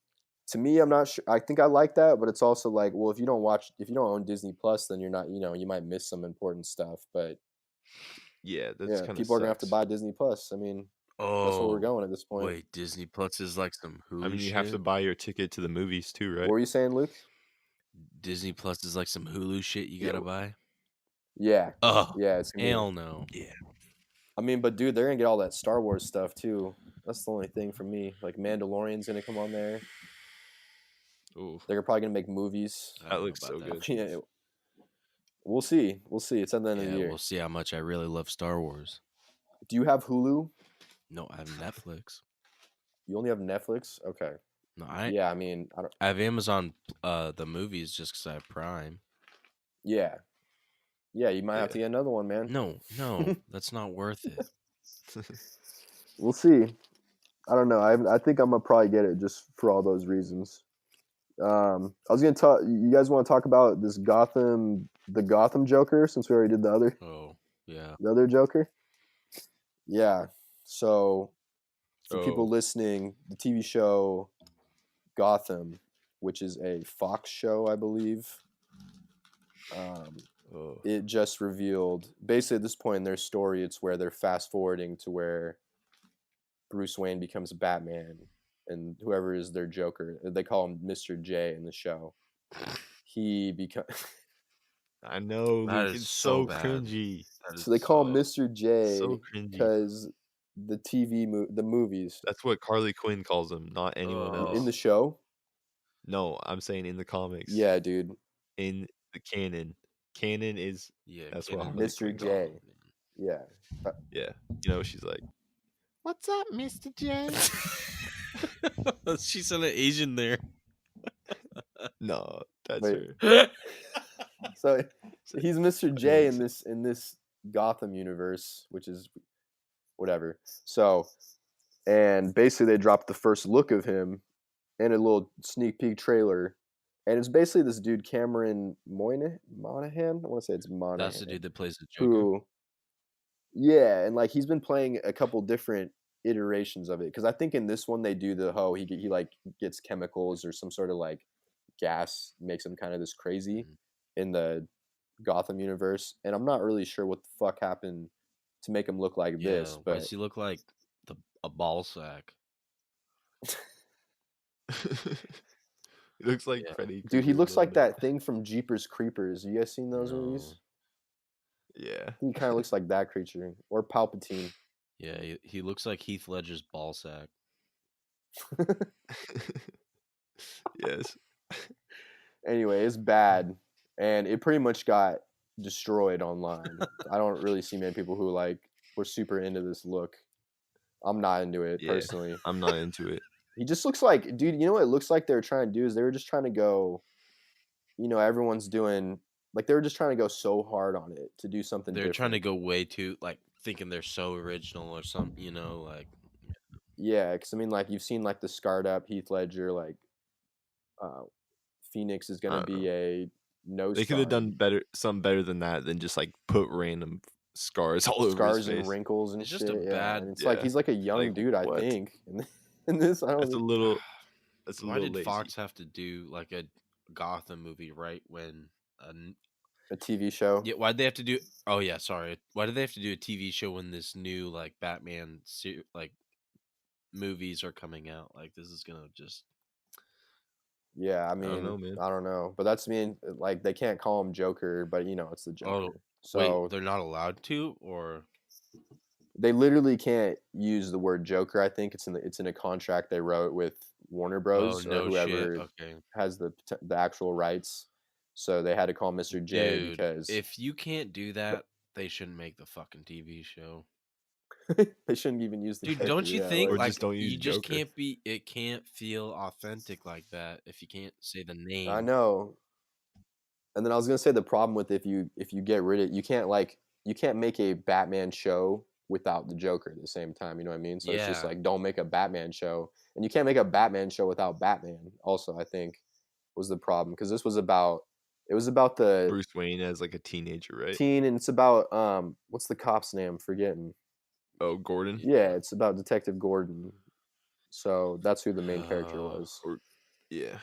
to me, I'm not sure. I think I like that, but it's also like, well, if you don't own Disney Plus, then you're not, you might miss some important stuff. But Yeah, that's yeah, kind of people are gonna have to buy Disney Plus. I mean, That's where we're Oh, going at this point. wait, Disney Plus is like some Hulu I mean, you shit. have to buy your ticket to the movies too, right? What were you saying, Luke? Disney Plus is like some Hulu shit you Yeah. gotta buy. Yeah. Oh, Yeah, it's gonna be. hell no. Yeah. I mean, but dude, they're gonna get all that Star Wars stuff too. That's the only thing for me. Like Mandalorian's gonna come on there. Ooh, They're probably gonna make movies. I don't that know looks about so that. good. Yeah, we'll see. We'll see. It's at the end of the Yeah, year. we'll see how much I really love Star Wars. Do you have Hulu? No, I have Netflix. You only have Netflix? Okay. No, I Yeah, I mean, I don't. have Amazon the movies just because I have Prime. Yeah. Yeah, you might have to Yeah. get another one, man. No, that's not worth it. We'll see. I don't know. I think I'm gonna probably get it just for all those reasons. I was gonna talk. You guys want to talk about this the Gotham Joker, since we already did Oh, yeah. the other Joker? Yeah. So, for Oh. people listening, the TV show Gotham, which is a Fox show, I believe. Oh. It just revealed, basically at this point in their story, it's where they're fast forwarding to where Bruce Wayne becomes Batman, and whoever is their Joker, they call him Mr. J in the show. He becomes. I know, That Luke. is It's so so bad. cringy. That is So they call him so- Mr. J so cringy. because the the movies That's what Harley Quinn calls him, not anyone Oh. else. in the show. No, I'm saying in the comics. Yeah, dude, In the canon. Canon is Yeah, That's what Kenan Harley Mr. Quinn J. calls Yeah, yeah. You know, she's like, "What's up, Mr. J?" She's an Asian there. No, that's Wait. her. so he's Mr. J in Thanks. this Gotham universe, which is whatever. So, and basically they dropped the first look of him and a little sneak peek trailer, and it's basically this dude Cameron Moynihan. I want to say it's Monahan. That's the dude that plays the Joker. who, yeah, and like he's been playing a couple different iterations of it, because I think in this one they do the he like gets chemicals or some sort of like gas, makes him kind of this crazy in the Gotham universe, and I'm not really sure what the fuck happened to make him look like this, why but does he look like a ball sack? He looks like Yeah. Freddy. dude, he Krueger a looks little like bit. that thing from Jeepers Creepers. You guys seen those movies? Yeah. He kind of looks like that creature, or Palpatine. Yeah, he looks like Heath Ledger's ball sack. Yes. Anyway, it's bad, and it pretty much got destroyed online. I don't really see many people who like were super into this look. I'm not into it Yeah. personally. I'm not into it. He just looks like, dude, you know what it looks like they were trying to do is they were just trying to go, everyone's doing, like they were just trying to go so hard on it to do something They're different. trying to go way too like thinking they're so original or something, like Yeah, because I mean, like you've seen like the scarred up Heath Ledger, like Phoenix is going to be a no They could have done something better than that than just like put random scars all over scars his face. and wrinkles and It's shit. just a Yeah, bad- and it's like Yeah. he's like a young Like, dude, I what? think. In this, I don't That's a think- little. That's a why little did lazy. Fox have to do like a Gotham movie right when a TV show. yeah, why'd they have to do oh yeah, sorry. Why did they have to do a TV show when this new like Batman like movies are coming out? Like this is gonna just Yeah, I mean, don't know, man. I don't know, but that's like they can't call him Joker, but it's the Joker. So wait, they're not allowed to, or they literally can't use the word Joker. I think it's in a contract they wrote with Warner Bros. no or whoever shit. Okay. has the actual rights. So they had to call him Mr. J Dude, because if you can't do that, they shouldn't make the fucking TV show. they shouldn't even use the Dude, character, don't you yeah, think Or like just don't use you just Joker. can't be it can't feel authentic like that if you can't say the name. I know. And then I was gonna say the problem with if you get rid of you can't make a Batman show without the Joker at the same time. You know what I mean? So it's just Yeah. like don't make a Batman show, and you can't make a Batman show without Batman. Also, I think was the problem because this was about the Bruce Wayne as like a teenager, right? teen, and it's about what's the cop's name? I'm forgetting. Oh, Gordon. Yeah, it's about Detective Gordon. So that's who the main character was. Yeah.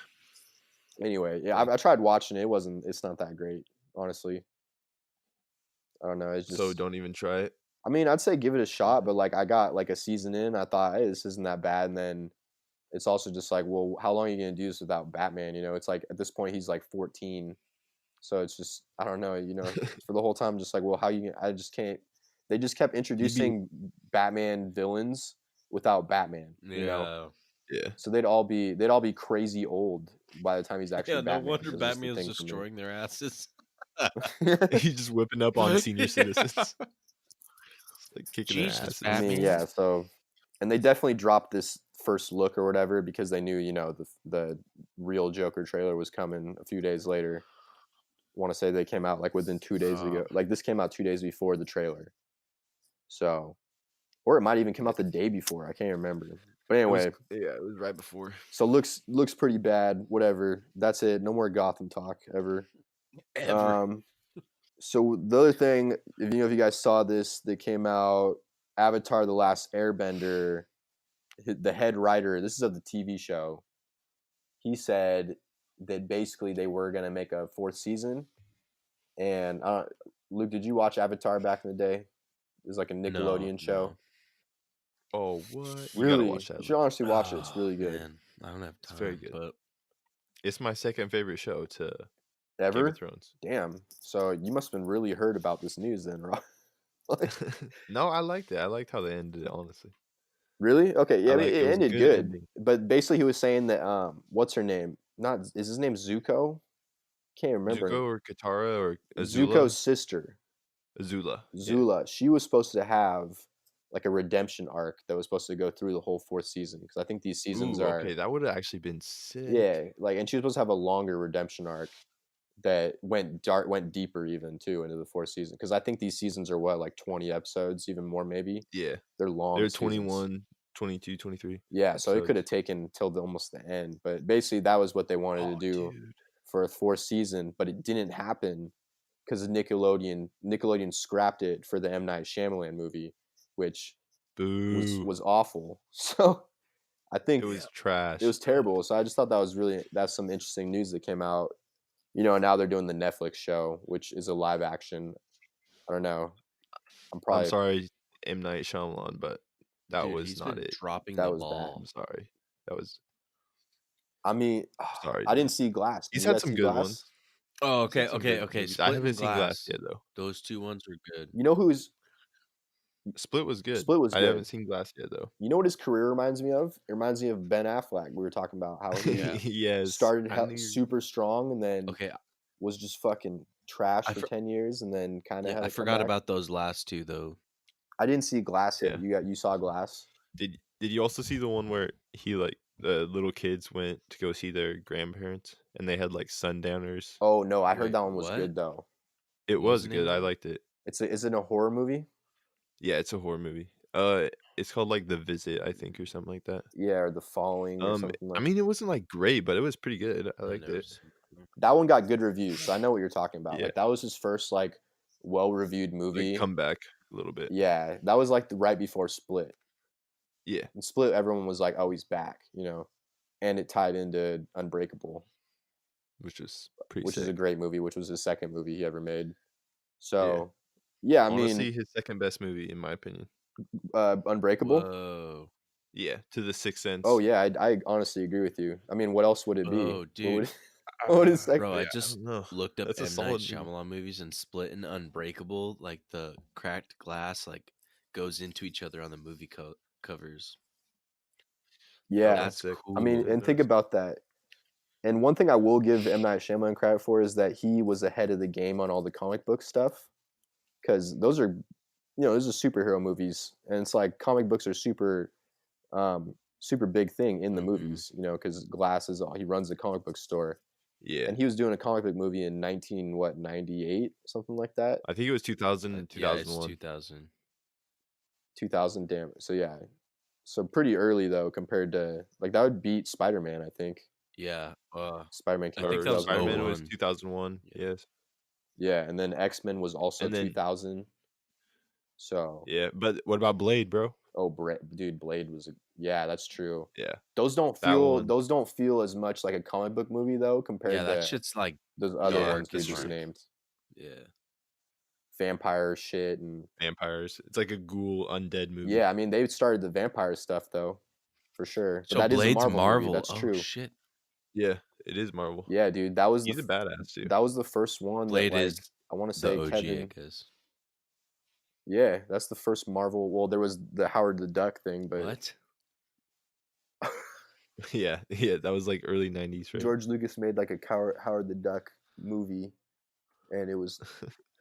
Anyway, yeah, I tried watching it. It's not that great, honestly. I don't know. It's just So don't even try it. I mean, I'd say give it a shot, but like I got like a season in, I thought, hey, this isn't that bad, and then it's also just like, well, how long are you gonna do this without Batman? You know, it's like at this point he's like 14, so it's just I don't know. You know, for the whole time, just like, well, how you? I just can't. They just kept He'd be introducing Batman villains without Batman. You know, Yeah. yeah. so they'd all be crazy old by the time he's actually Yeah, no Batman. wonder was just the Batman was thing for me. destroying their asses. He's just whipping up on senior citizens, just, like kicking their Jesus, asses. I mean, Batman. yeah. So, and they definitely dropped this first look or whatever because they knew, you know, the real Joker trailer was coming a few days later. I want to say they came out like within 2 days ago. Like this came out 2 days before the trailer. So, or it might even come out the day before. I can't remember. But anyway, It was right before. so looks pretty bad. Whatever. That's it. No more Gotham talk ever. So the other thing, if you guys saw this, that came out, Avatar: The Last Airbender. The head writer, this is of the TV show. He said that basically they were gonna make a 4th season. And Luke, did you watch Avatar back in the day? It was like a Nickelodeon show. No. Oh, what? You Really? gotta watch that. You should honestly watch it. It's really good. Man, I don't have time. It's very good. But It's my second favorite show to Ever? Game of Thrones. Damn. So you must have been really heard about this news then, Rob. No, I liked it. I liked how they ended it, honestly. Really? Okay. Yeah, It it was a ended good good. ending. But basically, he was saying that what's her name? Is his name Zuko? Can't remember. Zuko or Katara or Zuko's Azula? sister. Azula. Zula. She was supposed to have like a redemption arc that was supposed to go through the whole 4th season because I think these seasons are Okay, that would have actually been sick. yeah, like, and she was supposed to have a longer redemption arc that went deeper even too into the 4th season because I think these seasons are what, like 20 episodes, even more maybe. Yeah. They're long. They're seasons. 21, 22, 23. Yeah, so it could have episodes. taken till almost the end, but basically that was what they wanted to do Dude. for a 4th season, but it didn't happen because Nickelodeon scrapped it for the M. Night Shyamalan movie, which Boo. was awful. So I think It was trash. it was terrible. So I just thought that's some interesting news that came out. You know, now they're doing the Netflix show, which is a live action. I don't know. I'm sorry, M. Night Shyamalan, but that dude, was he's not been it. dropping That the was bad. ball. I'm sorry. That was I mean, sorry. I dude. didn't see Glass. He's Did you had guys some see good Glass? ones. Oh, He's had okay, some okay, good okay. movies. Split I and haven't seen Glass Glass. yet though. Those 2 ones are good. You know who's Split was good. Split was I good. haven't seen Glass yet though. You know what his career reminds me of? It reminds me of Ben Affleck. We were talking about how he Yeah. Yes. started I knew- super strong and then Okay, was just fucking trash I for for- 10 years and then kind of yeah, had I a forgot comeback. about those last 2 though. I didn't see Glass yet. Yeah. You saw Glass? Did you also see the one where he like the little kids went to go see their grandparents and they had like sundowners? Oh no, I heard Wait, that one was what? good though. It What was was the name good. of I it? liked it. Is it a horror movie? Yeah, it's a horror movie. It's called like The Visit, I think, or something like that. Yeah, or The Following or something like I mean, it wasn't like great, but it was pretty good. I I liked never it. seen it. that one got good reviews, so I know what you're talking about. Yeah. Like that was his first like well-reviewed movie. Like, come back a little bit. Yeah, that was like right before Split. Yeah. And Split, everyone was like, "Oh, he's back," you know, and it tied into Unbreakable, Which was pretty which sick. is a great movie, which was his second movie he ever made. So, yeah, I Honestly, mean, his second best movie, in my opinion. Unbreakable. Whoa. Yeah, to The Sixth Sense. Oh yeah, I honestly agree with you. I mean, what else would it be? Oh, dude. What is that? Bro, I Yeah, I just don't know. looked up That's a M. Night solid movie. Shyamalan movies and Split and Unbreakable, like the cracked glass like goes into each other on the movie covers. Yeah, That's sick. cool. I mean, and think about that. And one thing I will give M. Night Shyamalan credit for is that he was ahead of the game on all the comic book stuff, because those are, those are superhero movies, and it's like comic books are super big thing in the Mhm. movies, because Glass he runs the comic book store, Yeah. and he was doing a comic book movie in 98, something like that. I think it was 2000 and Yeah, it's 2001. 2000. 2000, damn. So yeah, so pretty early though compared to like that would beat Spider-Man, I think. Yeah. Spider-Man came I out think in that was Spider-Man 2001. was 01. 2001. Yeah. Yes. Yeah, and then X-Men was also And then- 2000. So Yeah, but what about Blade, bro? oh, dude, Blade was yeah, that's true. Yeah. Those don't That feel one. as much like a comic book movie though compared Yeah, that to shit's like those other Yeah, ones we that's just true. named. yeah. vampire shit and Vampires. It's like a ghoul undead movie. yeah. I mean, they started the vampire stuff though, for sure. But So that is a Blade's Marvel, Marvel. movie. That's Oh true. shit. Yeah, it is Marvel. Yeah, dude. That was He's a badass too. that was the first one Blade that like is I want to The say OG, Kevin. I guess. Yeah, that's the first Marvel. Well, there was the Howard the Duck thing, but What? Yeah, that was like early 90s, right? George Lucas made like a Howard the Duck movie, and it was.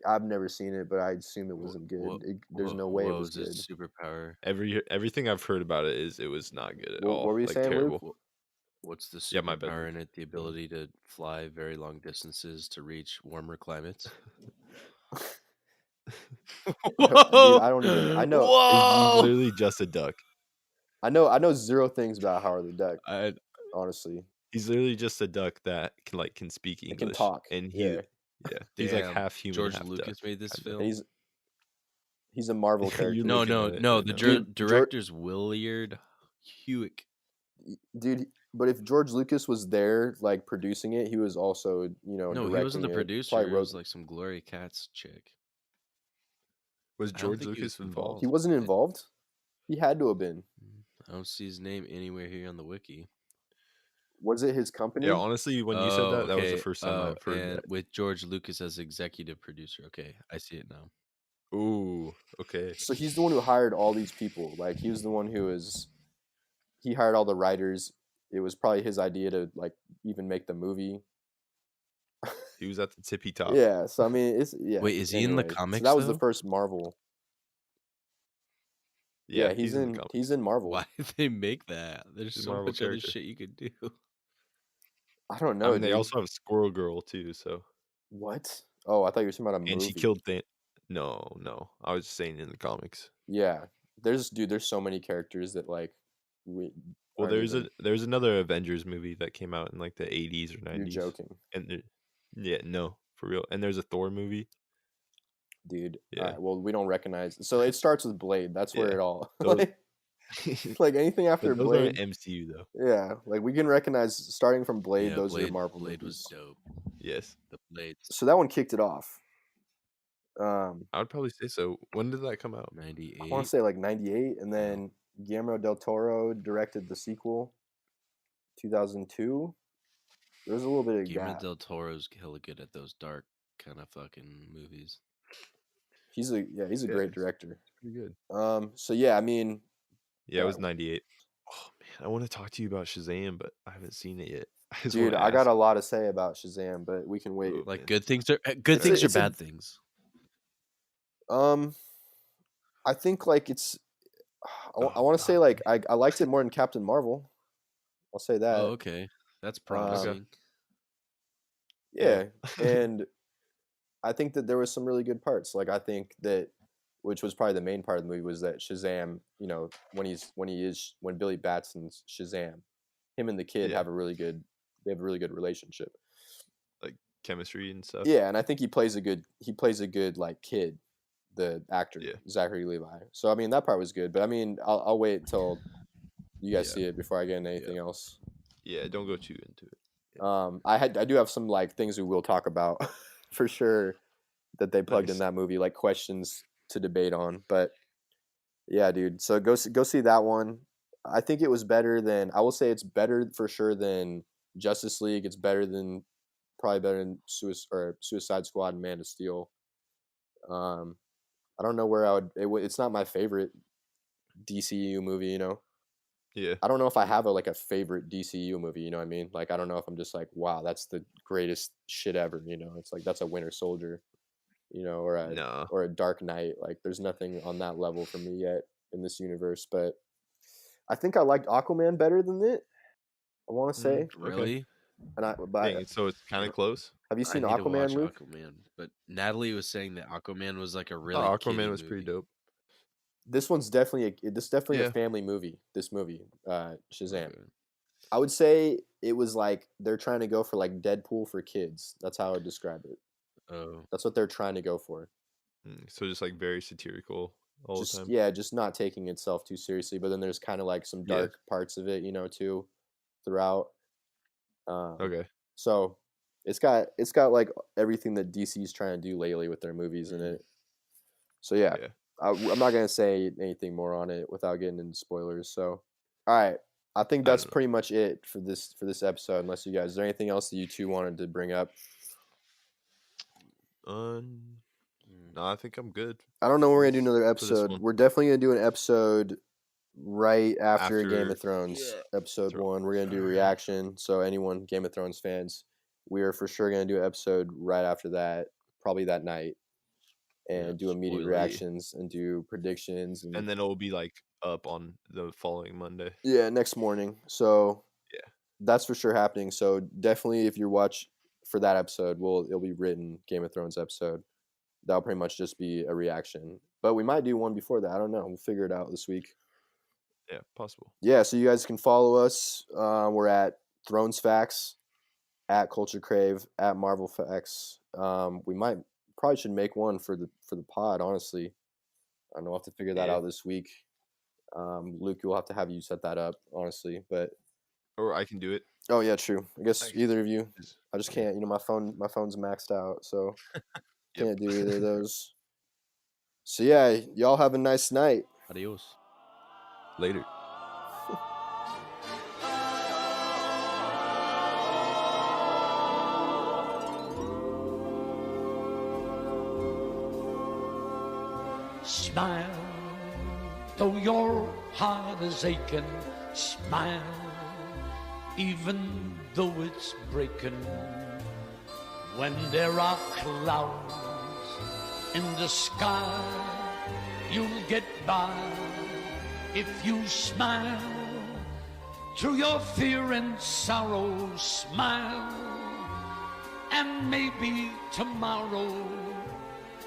I've never seen it, but I assume it wasn't good. There's no way it was good. His superpower? Everything I've heard about it is it was not good at What all. were you like saying, Luke? terrible. What's the Yeah, my bad. superpower in it? The ability to fly very long distances to reach warmer climates. Dude, I don't even. I know. He's literally just a duck. I know zero things about Howard the Duck. Honestly, He's literally just a duck that can speak it English. can talk. And yeah, he's like Damn, half human. George half Lucas duck. made this I know. film. and he's a Marvel character. You're No, looking no, at it no. right The now. Dude, director's Willard Hewick. Dude, but if George Lucas was there, like producing it, he was also, No, directing he wasn't the it. producer. Probably It wrote. was like some Glory Cats chick. Was I don't George think he Lucas was involved? He wasn't involved. He had to have been. I don't see his name anywhere here on the wiki. Was it his company? Yeah, honestly, when you said that, that was the first time I've heard and that. with George Lucas as executive producer. Okay, I see it now. Ooh, okay. So he's the one who hired all these people. Like he was the one he hired all the writers. It was probably his idea to like even make the movie. He was at the tippy top. Yeah. So I mean, yeah. Wait, is he in the anyway, comics, So that was the though? first Marvel. Yeah, he's in the in comics. he's in Marvel. Why did they make that? There's He's a so Marvel much other character. shit you could do. I don't I know. mean, they dude. also have Squirrel Girl too. So What? Oh, I thought you were talking about a movie. and she killed No, I was just saying in the comics. Yeah, there's so many characters that like we. Well, aren't there's another Avengers movie that came out in like the 80s or 90s. You're joking, And no, for real. And there's a Thor movie. dude. Yeah. All right, well, we don't recognize. So it starts with Blade. That's where Yeah. it all. Those- like anything after But those Blade. aren't MCU though. Yeah, like we can recognize starting from Blade. Yeah, Those are Marvel Blade was movies. dope. Yes, The Blades. So that one kicked it off. I would probably say so. When did that come out? 98. I want to say like 98, and then Guillermo del Toro directed the sequel, 2002. There's a little bit of Guillermo gap. del Toro's hella good at those dark kind of fucking movies. He's a great director. Pretty good. So yeah, I mean, Yeah, it was 98. Oh man, I want to talk to you about Shazam, but I haven't seen it yet. dude, I got a lot to say about Shazam, but we can wait. Ooh. Like Man. good things are good things or it's a- bad things. I think like it's. I want to say like I liked it more than Captain Marvel. I'll say that. Oh, okay. That's promising. Yeah, and I think that there was some really good parts. Like I think that, which was probably the main part of the movie, was that Shazam. When Billy Batson's Shazam, him and the kid Yeah. have a really good relationship. Like chemistry and stuff. Yeah, and I think he plays a good like kid, the actor, Yeah. Zachary Levi. So I mean that part was good, but I mean I'll wait till you guys Yeah. see it before I get into anything else. Yeah, don't go too into it. I do have some like things we will talk about for sure that they plugged in Nice. that movie, like questions to debate on. But yeah, dude. So go see that one. I think it was better than, I will say it's better for sure than Justice League. It's probably better than Suicide Squad and Man of Steel. I don't know where it's not my favorite DCU movie, you know. Yeah. I don't know if I have a favorite DCU movie, you know what I mean? Like I don't know if I'm just like, wow, that's the greatest shit ever, you know. It's like that's a Winter Soldier, you know, or a Dark Knight. Like there's nothing on that level for me yet in this universe, but I think I liked Aquaman better than it. I want to say. Really? And so it's kind of close. have you seen I need to Aquaman, watch Luke? Aquaman, but Natalie was saying that Aquaman was like a really Aquaman was kiddie pretty movie. dope. This one's definitely Yeah. a family movie. This movie, Shazam. Okay. I would say it was like they're trying to go for like Deadpool for kids. That's how I would describe it. Oh, That's what they're trying to go for. So just like very satirical all the time. Yeah, just not taking itself too seriously. But then there's kind of like some dark parts of it, you know, too, throughout. Okay. So it's got like everything that DC's trying to do lately with their movies in it. So yeah, Yeah. I'm not gonna say anything more on it without getting into spoilers. So, all right, I think that's don't know. pretty much it for this episode. Unless you guys, is there anything else that you two wanted to bring up? No, I think I'm good. I don't know when we're gonna do another For this episode. one. We're definitely gonna do an episode right after Game After of Thrones episode Thro- 1. We're gonna do a reaction. So anyone Game of Thrones fans, we are for sure gonna do an episode right after that, probably that night, and Yeah, do immediate spoiler. reactions and do predictions And then it'll be like up on the following Monday. yeah, next morning. So Yeah. that's for sure happening. So definitely, if you watch for that episode, it'll be written Game of Thrones episode. That'll pretty much just be a reaction. But we might do one before that. I don't know. We'll figure it out this week. Yeah, possible. Yeah, so you guys can follow us. We're at Thrones Facts, at Culture Crave, at Marvel Facts. We probably should make one for the pod. Honestly, I don't know. We'll have to figure that Yeah. out this week. Luke, you'll have to have you set that up. Honestly, but Or I can do it. oh yeah, true. I guess I can- either of you. Just- I just can't. You know, my phone's maxed out, so Yep. can't do either of those. So yeah, y'all have a nice night. Adios. Later. Smile, though your heart is aching. Smile, even though it's breaking. When there are clouds in the sky, you'll get by if you smile. Through your fear and sorrow, smile, and maybe tomorrow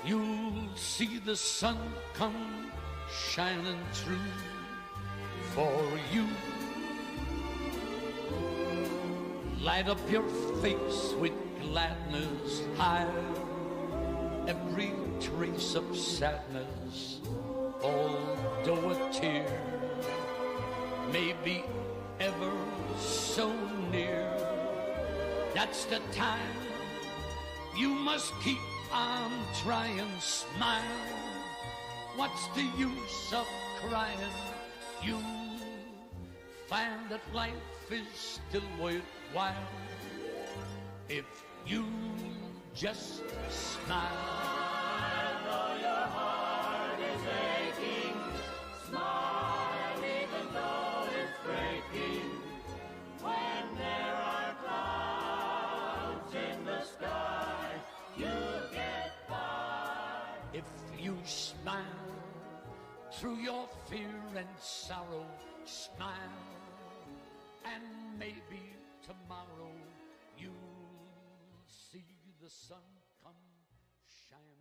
you'll see the sun come shining through for you. Light up your face with gladness, hide every trace of sadness, although a tear may be ever so near. That's the time you must keep on trying. Smile, what's the use of crying? You'll find that life is still worthwhile if you just smile. Though your heart is aching, smile even though it's breaking. When there are clouds in the sky, you'll get by if you smile. Through your fear and sorrow, smile, and maybe tomorrow you'll see the sun come shining.